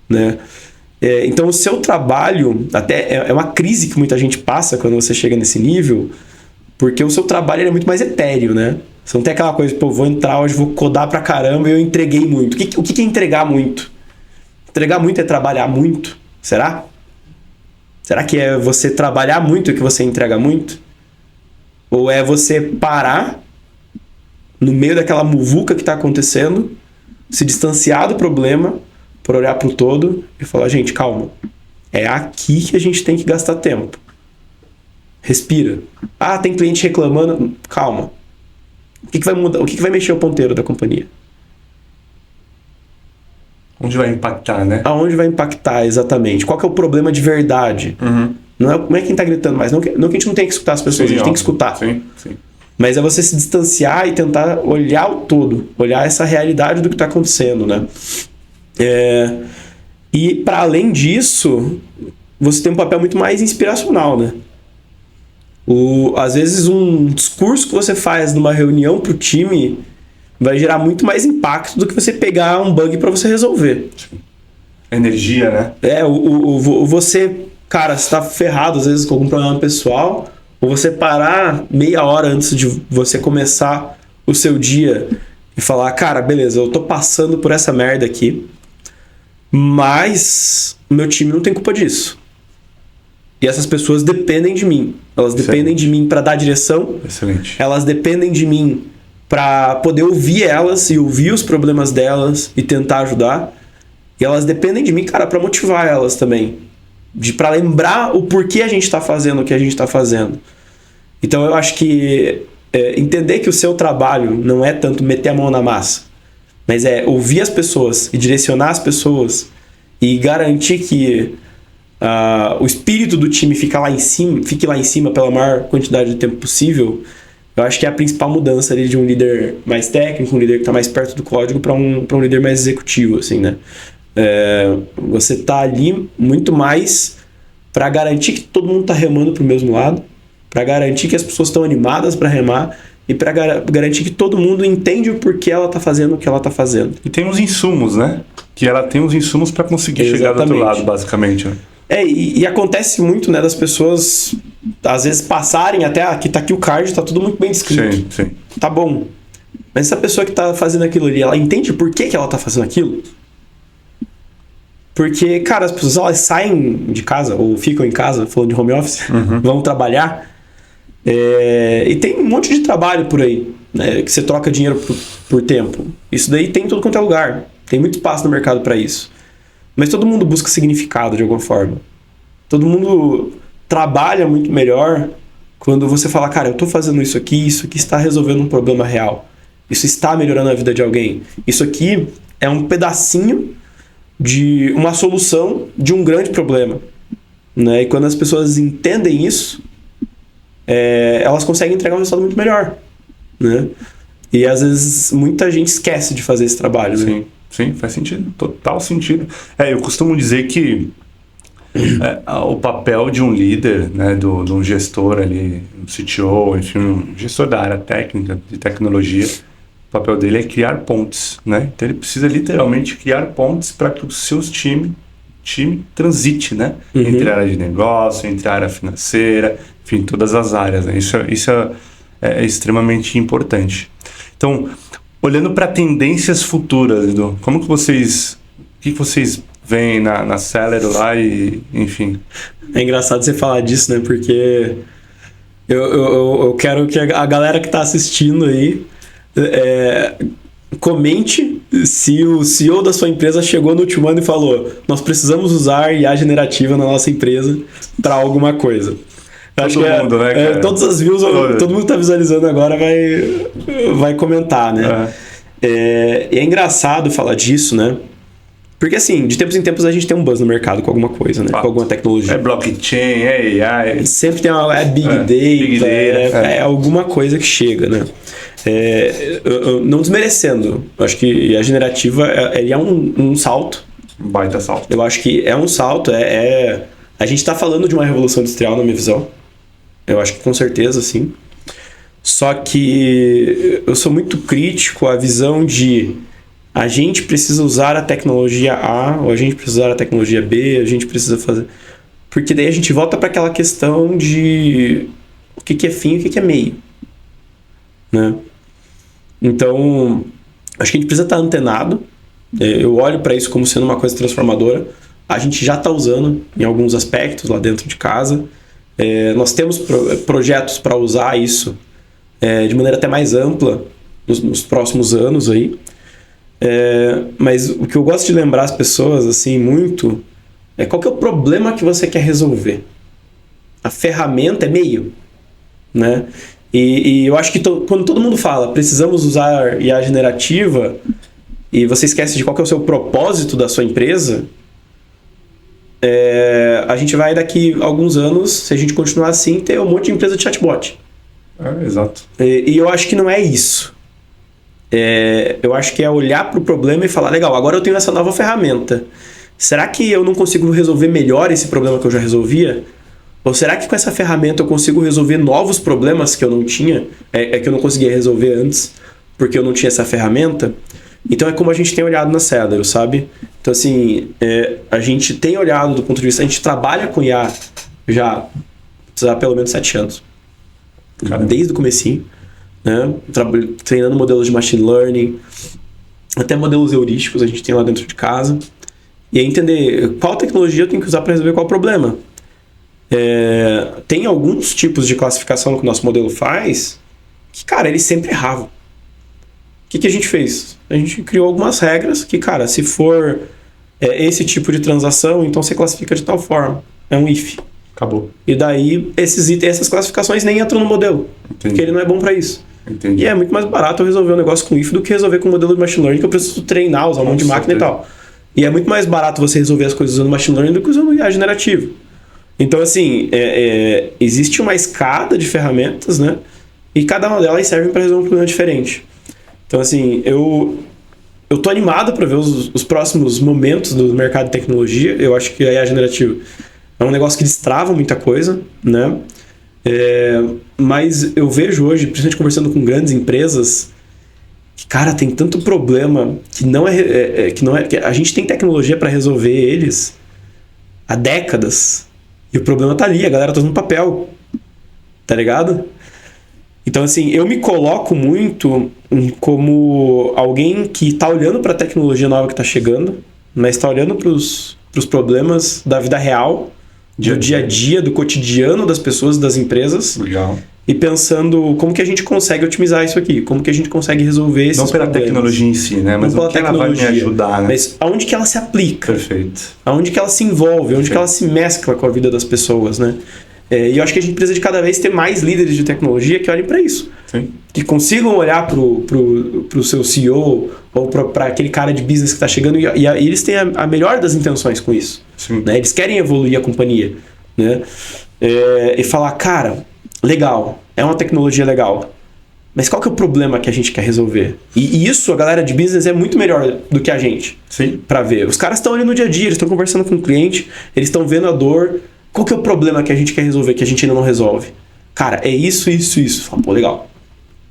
né? Então o seu trabalho, até é uma crise que muita gente passa quando você chega nesse nível, porque o seu trabalho ele é muito mais etéreo, né? Você não tem aquela coisa, pô, vou entrar hoje, vou codar pra caramba e eu entreguei muito. O que é entregar muito? Entregar muito é trabalhar muito? Será? Será que é você trabalhar muito que você entrega muito? Ou é você parar no meio daquela muvuca que está acontecendo, se distanciar do problema, para olhar para o todo e falar, gente, calma. É aqui que a gente tem que gastar tempo. Respira. Ah, tem cliente reclamando. Calma. O que vai mudar? O que vai mexer o ponteiro da companhia? Onde vai impactar, né? Aonde vai impactar exatamente? Qual que é o problema de verdade? Não é quem está gritando mais. Não que a gente não tem que escutar as pessoas, Sim, a gente tem que escutar. Sim. Mas é você se distanciar e tentar olhar o todo, olhar essa realidade do que está acontecendo, né? E para além disso, você tem um papel muito mais inspiracional, né? Às vezes um discurso que você faz numa reunião pro time vai gerar muito mais impacto do que você pegar um bug para você resolver. Energia, né? Você, cara, você tá ferrado às vezes com algum problema pessoal, ou você parar meia hora antes de você começar o seu dia e falar, cara, beleza, eu tô passando por essa merda aqui, mas o meu time não tem culpa disso. E essas pessoas dependem de mim. Elas dependem de mim para dar direção. Excelente. Elas dependem de mim para poder ouvir elas e ouvir os problemas delas e tentar ajudar. E elas dependem de mim, cara, para motivar elas também. Para lembrar o porquê a gente está fazendo o que a gente está fazendo. Então eu acho que entender que o seu trabalho não é tanto meter a mão na massa, mas é ouvir as pessoas e direcionar as pessoas e garantir que o espírito do time fique lá em cima pela maior quantidade de tempo possível. Eu acho que é a principal mudança ali de um líder mais técnico, um líder que está mais perto do código, para um líder mais executivo, assim, né? Você está ali muito mais para garantir que todo mundo está remando para o mesmo lado, para garantir que as pessoas estão animadas para remar e para garantir que todo mundo entende o porquê ela está fazendo o que ela está fazendo. E tem uns insumos, né? Que ela tem uns insumos para conseguir chegar do outro lado, basicamente, né? E acontece muito, né, das pessoas às vezes passarem até aqui, tá aqui o card, tá tudo muito bem descrito. Sim. Tá bom. Mas essa pessoa que tá fazendo aquilo ali, ela entende por que ela tá fazendo aquilo? Porque, cara, as pessoas elas saem de casa ou ficam em casa, falando de home office, vão trabalhar. E tem um monte de trabalho por aí, né, que você troca dinheiro por tempo. Isso daí tem em todo quanto é lugar. Tem muito espaço no mercado para isso. Mas todo mundo busca significado de alguma forma. Todo mundo trabalha muito melhor quando você fala, cara, eu tô fazendo isso aqui está resolvendo um problema real. Isso está melhorando a vida de alguém. Isso aqui é um pedacinho de uma solução de um grande problema. Né? E quando as pessoas entendem isso, elas conseguem entregar um resultado muito melhor. Né? E às vezes muita gente esquece de fazer esse trabalho. Né? Sim, faz sentido, total sentido. Eu costumo dizer que o papel de um líder, né, de um gestor ali, um CTO, enfim, um gestor da área técnica, de tecnologia, o papel dele é criar pontes, né? Então ele precisa literalmente criar pontes para que o seu time transite, né? Entre a área de negócio, entre a área financeira, enfim, todas as áreas, né? Isso é extremamente importante. Então, olhando para tendências futuras, Edu, o que vocês veem na Celero lá e, enfim? É engraçado você falar disso, né? Porque eu quero que a galera que está assistindo aí comente se o CEO da sua empresa chegou no último ano e falou: nós precisamos usar IA generativa na nossa empresa para alguma coisa. Acho que mundo, né, cara? Todas as views, todo mundo que tá visualizando agora vai comentar, né? É engraçado falar disso, né? Porque assim, de tempos em tempos a gente tem um buzz no mercado com alguma coisa, né? Com alguma tecnologia. É blockchain, é AI. Sempre tem Big Data, é alguma coisa que chega, né? Não desmerecendo. Eu acho que a generativa é um salto. Um baita salto. Eu acho que é um salto. A gente tá falando de uma revolução industrial, na minha visão. Eu acho que com certeza, sim. Só que eu sou muito crítico à visão de a gente precisa usar a tecnologia A ou a gente precisa usar a tecnologia B, a gente precisa fazer... Porque daí a gente volta para aquela questão de o que é fim e o que é meio. Né? Então, acho que a gente precisa estar antenado. Eu olho para isso como sendo uma coisa transformadora. A gente já está usando em alguns aspectos lá dentro de casa. Nós temos projetos para usar isso de maneira até mais ampla nos próximos anos aí. Mas o que eu gosto de lembrar as pessoas assim muito é qual que é o problema que você quer resolver. A ferramenta é meio, né? E eu acho que quando todo mundo fala precisamos usar IA generativa e você esquece de qual que é o seu propósito da sua empresa, a gente vai daqui a alguns anos, se a gente continuar assim, ter um monte de empresa de chatbot. Exato. E eu acho que não é isso. Eu acho que é olhar para o problema e falar, legal, agora eu tenho essa nova ferramenta. Será que eu não consigo resolver melhor esse problema que eu já resolvia? Ou será que com essa ferramenta eu consigo resolver novos problemas que eu não tinha, que eu não conseguia resolver antes, porque eu não tinha essa ferramenta? Então é como a gente tem olhado na Cedar, sabe? Então assim, a gente tem olhado do ponto de vista, a gente trabalha com IA já há pelo menos 7 anos. Caramba. Desde o comecinho, né? Treinando modelos de machine learning, até modelos heurísticos a gente tem lá dentro de casa. E aí entender qual tecnologia eu tenho que usar para resolver qual problema. Tem alguns tipos de classificação que o nosso modelo faz que, cara, eles sempre erravam. O que a gente fez? A gente criou algumas regras que, cara, se for esse tipo de transação, então você classifica de tal forma. É um if. Acabou. E daí essas classificações nem entram no modelo. Entendi. Porque ele não é bom para isso. Entendi. E é muito mais barato eu resolver um negócio com if do que resolver com um modelo de machine learning que eu preciso treinar, usar um monte de máquina e tal. E é muito mais barato você resolver as coisas usando machine learning do que usando IA generativo. Então, assim, existe uma escada de ferramentas, né? E cada uma delas serve para resolver um problema diferente. Então, assim, eu tô animado para ver os próximos momentos do mercado de tecnologia. Eu acho que a IA generativa é um negócio que destrava muita coisa, né? Mas eu vejo hoje, principalmente conversando com grandes empresas, que, cara, tem tanto problema que a gente tem tecnologia para resolver eles há décadas. E o problema tá ali, a galera tá usando papel. Tá ligado? Então, assim, eu me coloco muito como alguém que tá olhando para a tecnologia nova que tá chegando, mas tá olhando pros problemas da vida real, do dia a dia, do cotidiano das pessoas, das empresas. Legal. E pensando como que a gente consegue otimizar isso aqui, como que a gente consegue resolver esses problemas. Não pela tecnologia em si, né? Mas não o que ela vai me ajudar, né? Mas aonde que ela se aplica. Perfeito. Aonde que ela se envolve, onde que ela se mescla com a vida das pessoas, né? E eu acho que a gente precisa de cada vez ter mais líderes de tecnologia que olhem para isso. Sim. Que consigam olhar pro seu CEO ou para aquele cara de business que está chegando e eles têm a melhor das intenções com isso. Sim. Né? Eles querem evoluir a companhia, né? E falar, cara, legal, é uma tecnologia legal, mas qual que é o problema que a gente quer resolver? E isso, a galera de business é muito melhor do que a gente. Sim. Para ver. Os caras estão ali no dia a dia, eles estão conversando com o cliente, eles estão vendo a dor. Qual que é o problema que a gente quer resolver, que a gente ainda não resolve? Cara, é isso, isso, isso. Fala, pô, legal.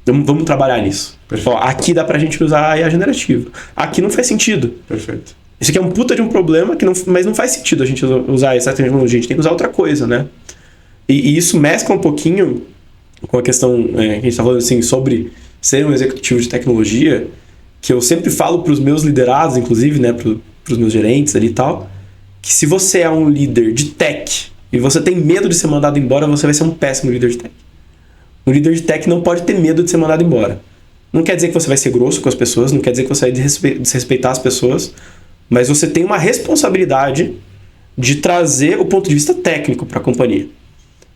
Vamos trabalhar nisso. Ó, aqui dá pra gente usar a IA generativa. Aqui não faz sentido. Perfeito. Isso aqui é um puta de um problema, mas não faz sentido a gente usar essa tecnologia. A gente tem que usar outra coisa, né? E isso mescla um pouquinho com a questão que a gente tá falando assim, sobre ser um executivo de tecnologia, que eu sempre falo pros meus liderados, inclusive, né, pros meus gerentes ali e tal, que se você é um líder de tech e você tem medo de ser mandado embora, você vai ser um péssimo líder de tech. Um líder de tech não pode ter medo de ser mandado embora. Não quer dizer que você vai ser grosso com as pessoas, não quer dizer que você vai desrespeitar as pessoas, mas você tem uma responsabilidade de trazer o ponto de vista técnico para a companhia.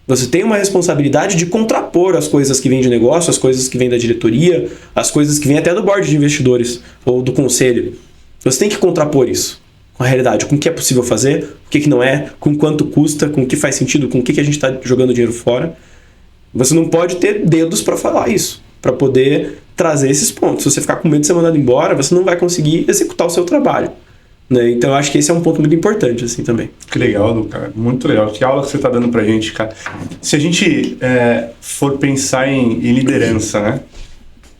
Você tem uma responsabilidade de contrapor as coisas que vêm de negócio, as coisas que vêm da diretoria, as coisas que vêm até do board de investidores ou do conselho. Você tem que contrapor isso com a realidade, com o que é possível fazer, o que não é, com quanto custa, com o que faz sentido, com o que a gente está jogando dinheiro fora. Você não pode ter dedos para falar isso, para poder trazer esses pontos. Se você ficar com medo de ser mandado embora, você não vai conseguir executar o seu trabalho. Né? Então eu acho que esse é um ponto muito importante assim também. Que legal, cara. Muito legal. Que aula que você está dando pra gente, cara. Se a gente for pensar em liderança, né?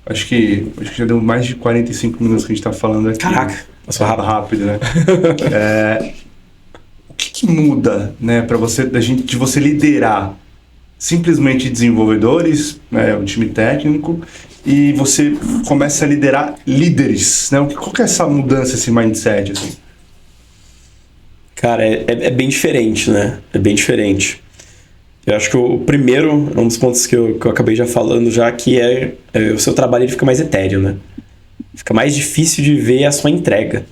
Acho que já deu mais de 45 minutos que a gente está falando aqui. Caraca, passou rápido, né? O que muda, né, para você, de você liderar simplesmente desenvolvedores, né, um time técnico, e você começa a liderar líderes, né? Qual que é essa mudança, esse mindset, assim? Cara, é bem diferente, né? É bem diferente. Eu acho que o primeiro, um dos pontos que eu acabei já falando já, que é o seu trabalho ele fica mais etéreo, né? Fica mais difícil de ver a sua entrega.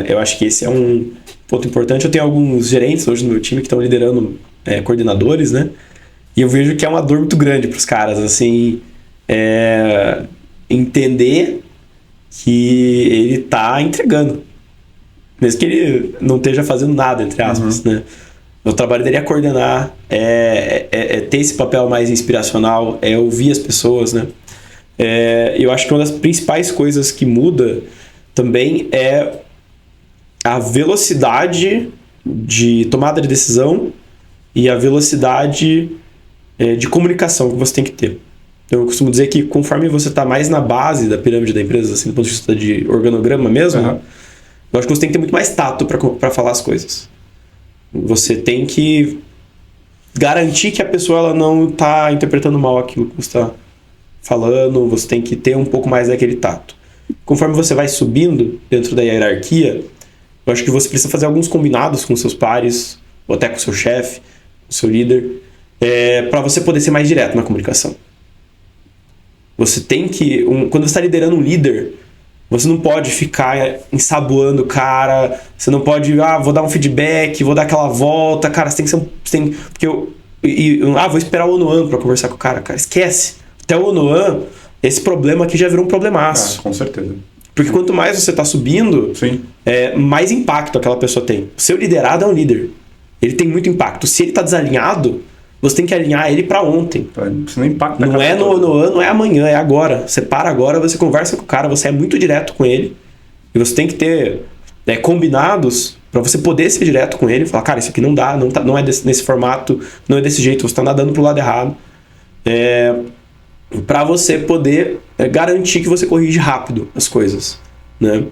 Eu acho que esse é um ponto importante. Eu tenho alguns gerentes hoje no meu time que estão liderando coordenadores, né? E eu vejo que é uma dor muito grande para os caras, assim, entender que ele tá entregando. Mesmo que ele não esteja fazendo nada, entre aspas, né? O trabalho dele é coordenar, ter esse papel mais inspiracional, ouvir as pessoas, né? Eu acho que uma das principais coisas que muda também é a velocidade de tomada de decisão e a velocidade de comunicação que você tem que ter. Então, eu costumo dizer que conforme você está mais na base da pirâmide da empresa, assim, do ponto de vista de organograma mesmo, eu acho que você tem que ter muito mais tato para falar as coisas. Você tem que garantir que a pessoa ela não está interpretando mal aquilo que você está falando, você tem que ter um pouco mais daquele tato. Conforme você vai subindo dentro da hierarquia, eu acho que você precisa fazer alguns combinados com seus pares, ou até com o seu chefe, com o seu líder, para você poder ser mais direto na comunicação. Você tem que... quando você está liderando um líder, você não pode ficar ensaboando o cara, você não pode, vou dar um feedback, vou dar aquela volta, cara, você tem que ser porque vou esperar o Onoan para conversar com o cara, esquece. Até o Onoan, esse problema aqui já virou um problemaço. Com certeza. Porque quanto mais você está subindo, mais impacto aquela pessoa tem. O seu liderado é um líder. Ele tem muito impacto. Se ele está desalinhado, você tem que alinhar ele para ontem. Isso não impacta. Não é no ano, não é amanhã, é agora. Você para agora, você conversa com o cara, você é muito direto com ele. E você tem que ter combinados para você poder ser direto com ele e falar, cara, isso aqui não dá, não é nesse formato, não é desse jeito, você está nadando pro lado errado. Para você poder garantir que você corrige rápido as coisas, né?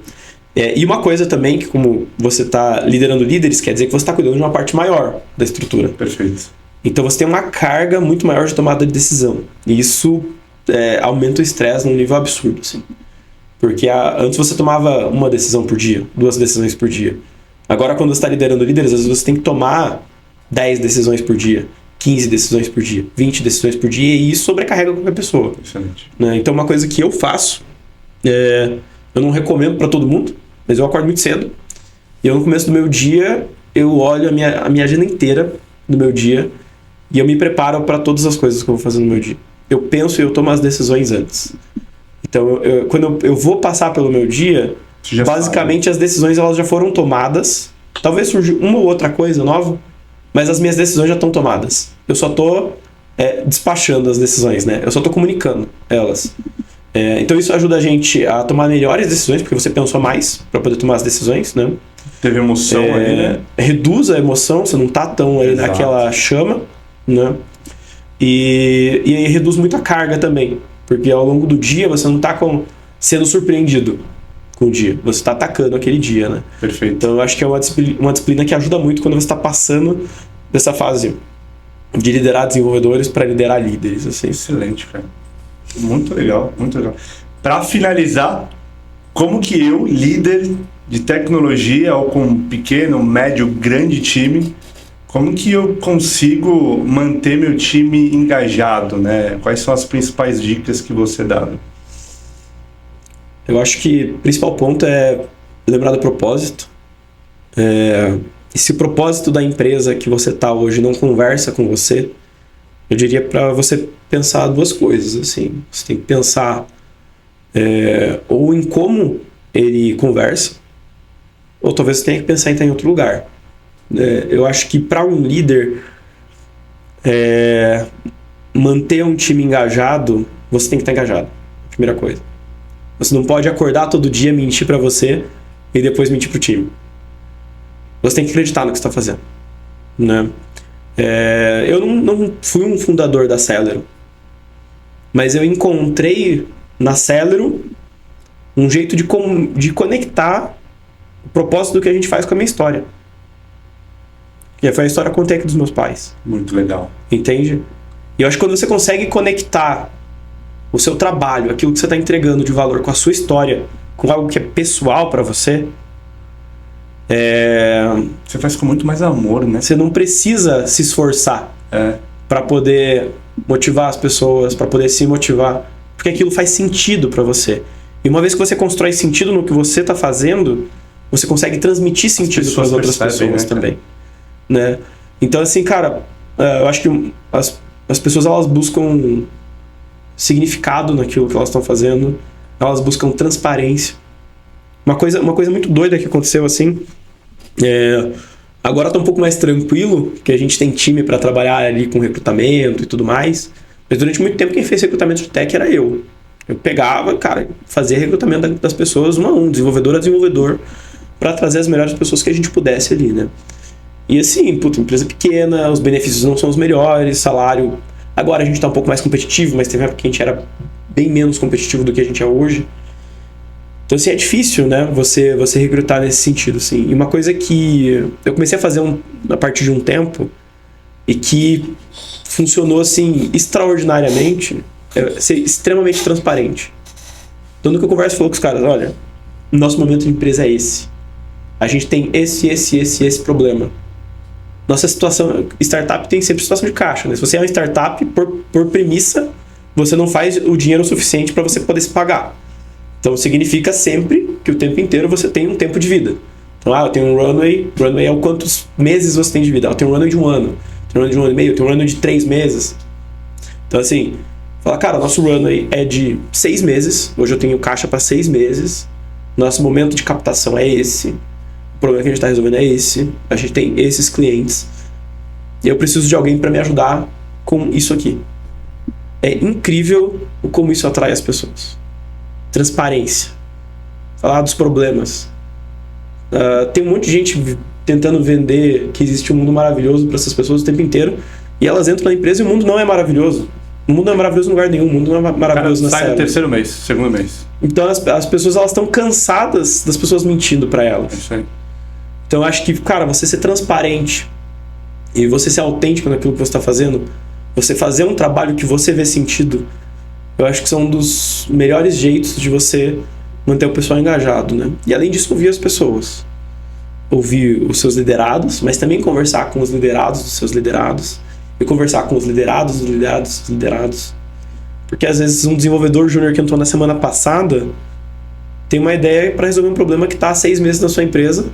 E uma coisa também que, como você está liderando líderes, quer dizer que você está cuidando de uma parte maior da estrutura. Perfeito. Então você tem uma carga muito maior de tomada de decisão. E isso aumenta o estresse num nível absurdo, assim. Porque antes você tomava uma decisão por dia, 2 decisões por dia. Agora, quando você está liderando líderes, às vezes você tem que tomar 10 decisões por dia, 15 decisões por dia, 20 decisões por dia, e isso sobrecarrega qualquer pessoa. Excelente. Né? Então, uma coisa que eu faço, eu não recomendo para todo mundo, mas eu acordo muito cedo. E eu, no começo do meu dia, eu olho a minha agenda inteira do meu dia e eu me preparo para todas as coisas que eu vou fazer no meu dia. Eu penso e eu tomo as decisões antes. Então, quando eu vou passar pelo meu dia, basicamente as decisões elas já foram tomadas. Talvez surja uma ou outra coisa nova, mas as minhas decisões já estão tomadas. Eu só estou despachando as decisões, né? Eu só estou comunicando elas. Então isso ajuda a gente a tomar melhores decisões, porque você pensou mais para poder tomar as decisões, né? Teve emoção ali, né? Reduz a emoção, você não tá tão ali naquela chama, né? E aí reduz muito a carga também, porque ao longo do dia você não tá sendo surpreendido com o dia, você está atacando aquele dia, né? Perfeito. Então eu acho que é uma disciplina que ajuda muito quando você está passando dessa fase de liderar desenvolvedores para liderar líderes, assim. Excelente, cara. Muito legal, muito legal. Para finalizar, como que eu, líder de tecnologia ou com um pequeno, médio, grande time, como que eu consigo manter meu time engajado, né? Quais são as principais dicas que você dá? Eu acho que o principal ponto é lembrar do propósito. E se o propósito da empresa que você está hoje não conversa com você, eu diria para você pensar 2 coisas. Assim. Você tem que pensar ou em como ele conversa, ou talvez você tenha que pensar em estar em outro lugar. Eu acho que para um líder manter um time engajado, você tem que estar engajado. Primeira coisa. Você não pode acordar todo dia, mentir para você e depois mentir pro time. Você tem que acreditar no que você está fazendo, né? Eu não fui um fundador da Celero, mas eu encontrei na Celero um jeito de conectar o propósito do que a gente faz com a minha história. E foi a história que eu contei aqui dos meus pais. Muito legal. Entende? E eu acho que quando você consegue conectar o seu trabalho, aquilo que você está entregando de valor com a sua história, com algo que é pessoal para você, Você faz com muito mais amor, né? você não precisa se esforçar para poder motivar as pessoas, para poder se motivar, porque aquilo faz sentido para você. E uma vez que você constrói sentido no que você está fazendo, você consegue transmitir sentido para as outras pessoas, né, também, né? Então, assim, cara, eu acho que as pessoas, elas buscam significado naquilo que elas estão fazendo, elas buscam transparência. Uma coisa muito doida que aconteceu, assim, agora tá um pouco mais tranquilo, que a gente tem time para trabalhar ali com recrutamento e tudo mais, mas durante muito tempo quem fez recrutamento de tech era eu. Eu pegava, cara, fazia recrutamento das pessoas um a um, desenvolvedor a desenvolvedor, para trazer as melhores pessoas que a gente pudesse ali, né? E assim, empresa pequena, os benefícios não são os melhores, salário... Agora a gente tá um pouco mais competitivo, mas teve uma época que a gente era bem menos competitivo do que a gente é hoje. Então, assim, é difícil, né, você recrutar nesse sentido, assim. E uma coisa que eu comecei a fazer a partir de um tempo e que funcionou, assim, extraordinariamente, é ser extremamente transparente. Então, no que eu converso, falou com os caras, olha, nosso momento de empresa é esse. A gente tem esse problema. Nossa situação, startup tem sempre situação de caixa, né? Se você é uma startup, por premissa, você não faz o dinheiro suficiente para você poder se pagar. Então significa sempre que o tempo inteiro você tem um tempo de vida. Então, eu tenho um runway é o quantos meses você tem de vida. Eu tenho um runway de 1 ano, tenho um runway de 1 ano e meio, eu tenho um runway de 3 meses. Então, assim, fala, cara, nosso runway é de 6 meses, hoje eu tenho caixa para 6 meses, nosso momento de captação é esse, o problema que a gente está resolvendo é esse, a gente tem esses clientes, e eu preciso de alguém para me ajudar com isso aqui. É incrível como isso atrai as pessoas. Transparência. Falar dos problemas. Tem um monte de gente tentando vender que existe um mundo maravilhoso para essas pessoas o tempo inteiro, e elas entram na empresa e o mundo não é maravilhoso. O mundo não é maravilhoso em lugar nenhum, o mundo não é maravilhoso na série. Sai no terceiro mês, segundo mês. Então as pessoas, elas estão cansadas das pessoas mentindo para elas. É isso aí. Então eu acho que, cara, você ser transparente e você ser autêntico naquilo que você está fazendo, você fazer um trabalho que você vê sentido, eu acho que são um dos melhores jeitos de você manter o pessoal engajado, né? E além disso, ouvir as pessoas. Ouvir os seus liderados, mas também conversar com os liderados dos seus liderados. E conversar com os liderados dos liderados dos liderados. Porque às vezes um desenvolvedor júnior que entrou na semana passada tem uma ideia para resolver um problema que está há 6 meses na sua empresa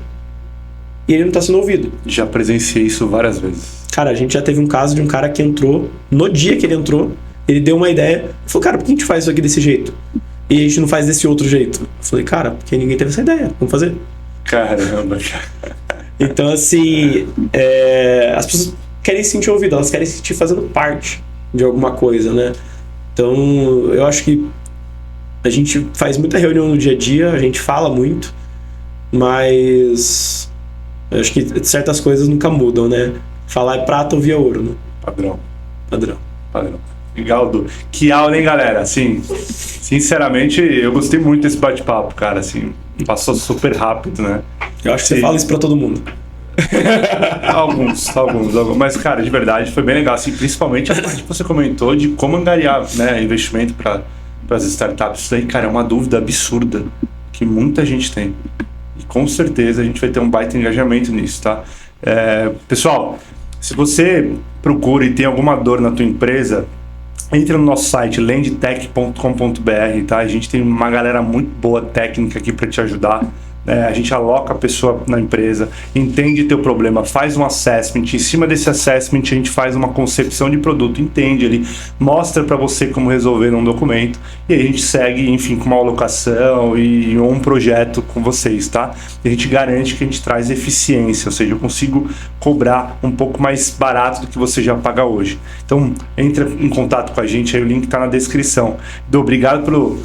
e ele não está sendo ouvido. Já presenciei isso várias vezes. Cara, a gente já teve um caso de um cara que entrou, no dia que ele entrou, ele deu uma ideia, falou, cara, por que a gente faz isso aqui desse jeito? E a gente não faz desse outro jeito? Eu falei, cara, porque ninguém teve essa ideia, vamos fazer. Caramba, cara. Então, assim, as pessoas querem se sentir ouvidas, elas querem se sentir fazendo parte de alguma coisa, né? Então, eu acho que a gente faz muita reunião no dia a dia, a gente fala muito, mas eu acho que certas coisas nunca mudam, né? Falar é prata, ouvir é ouro, né? Padrão. Padrão. Legal, Du. Que aula, hein, galera? Assim, sinceramente, eu gostei muito desse bate-papo, cara. Assim, passou super rápido, né? Eu acho que você fala isso pra todo mundo. Alguns. Mas, cara, de verdade, foi bem legal. Assim, principalmente a parte que você comentou de como angariar, né, investimento para as startups. Isso aí, cara, é uma dúvida absurda que muita gente tem. E com certeza a gente vai ter um baita engajamento nisso, tá? Pessoal, se você procura e tem alguma dor na tua empresa, entre no nosso site landtech.com.br, tá? A gente tem uma galera muito boa técnica aqui para te ajudar. A gente aloca a pessoa na empresa, entende teu problema, faz um assessment, em cima desse assessment a gente faz uma concepção de produto, entende ali, mostra para você como resolver num documento e aí a gente segue, enfim, com uma alocação e um projeto com vocês, tá? E a gente garante que a gente traz eficiência, ou seja, eu consigo cobrar um pouco mais barato do que você já paga hoje. Então, entra em contato com a gente, aí o link tá na descrição. Obrigado pelo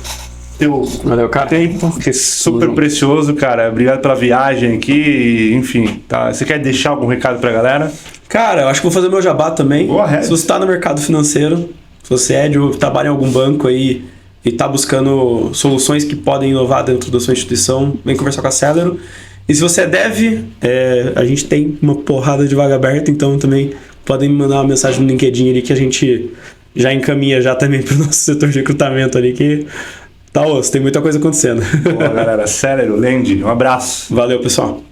Valeu, cara. tempo, que é super precioso, cara. Obrigado pela viagem aqui, enfim, tá? Você quer deixar algum recado pra galera? Cara, eu acho que vou fazer meu jabá também. Se você tá no mercado financeiro, se você trabalha em algum banco aí e tá buscando soluções que podem inovar dentro da sua instituição, vem conversar com a Celero. E se você é dev, a gente tem uma porrada de vaga aberta, então também podem me mandar uma mensagem no LinkedIn ali que a gente já encaminha já também pro nosso setor de recrutamento ali, que tá osso, tem muita coisa acontecendo. Boa, galera. Sério, Lendi, um abraço. Valeu, pessoal.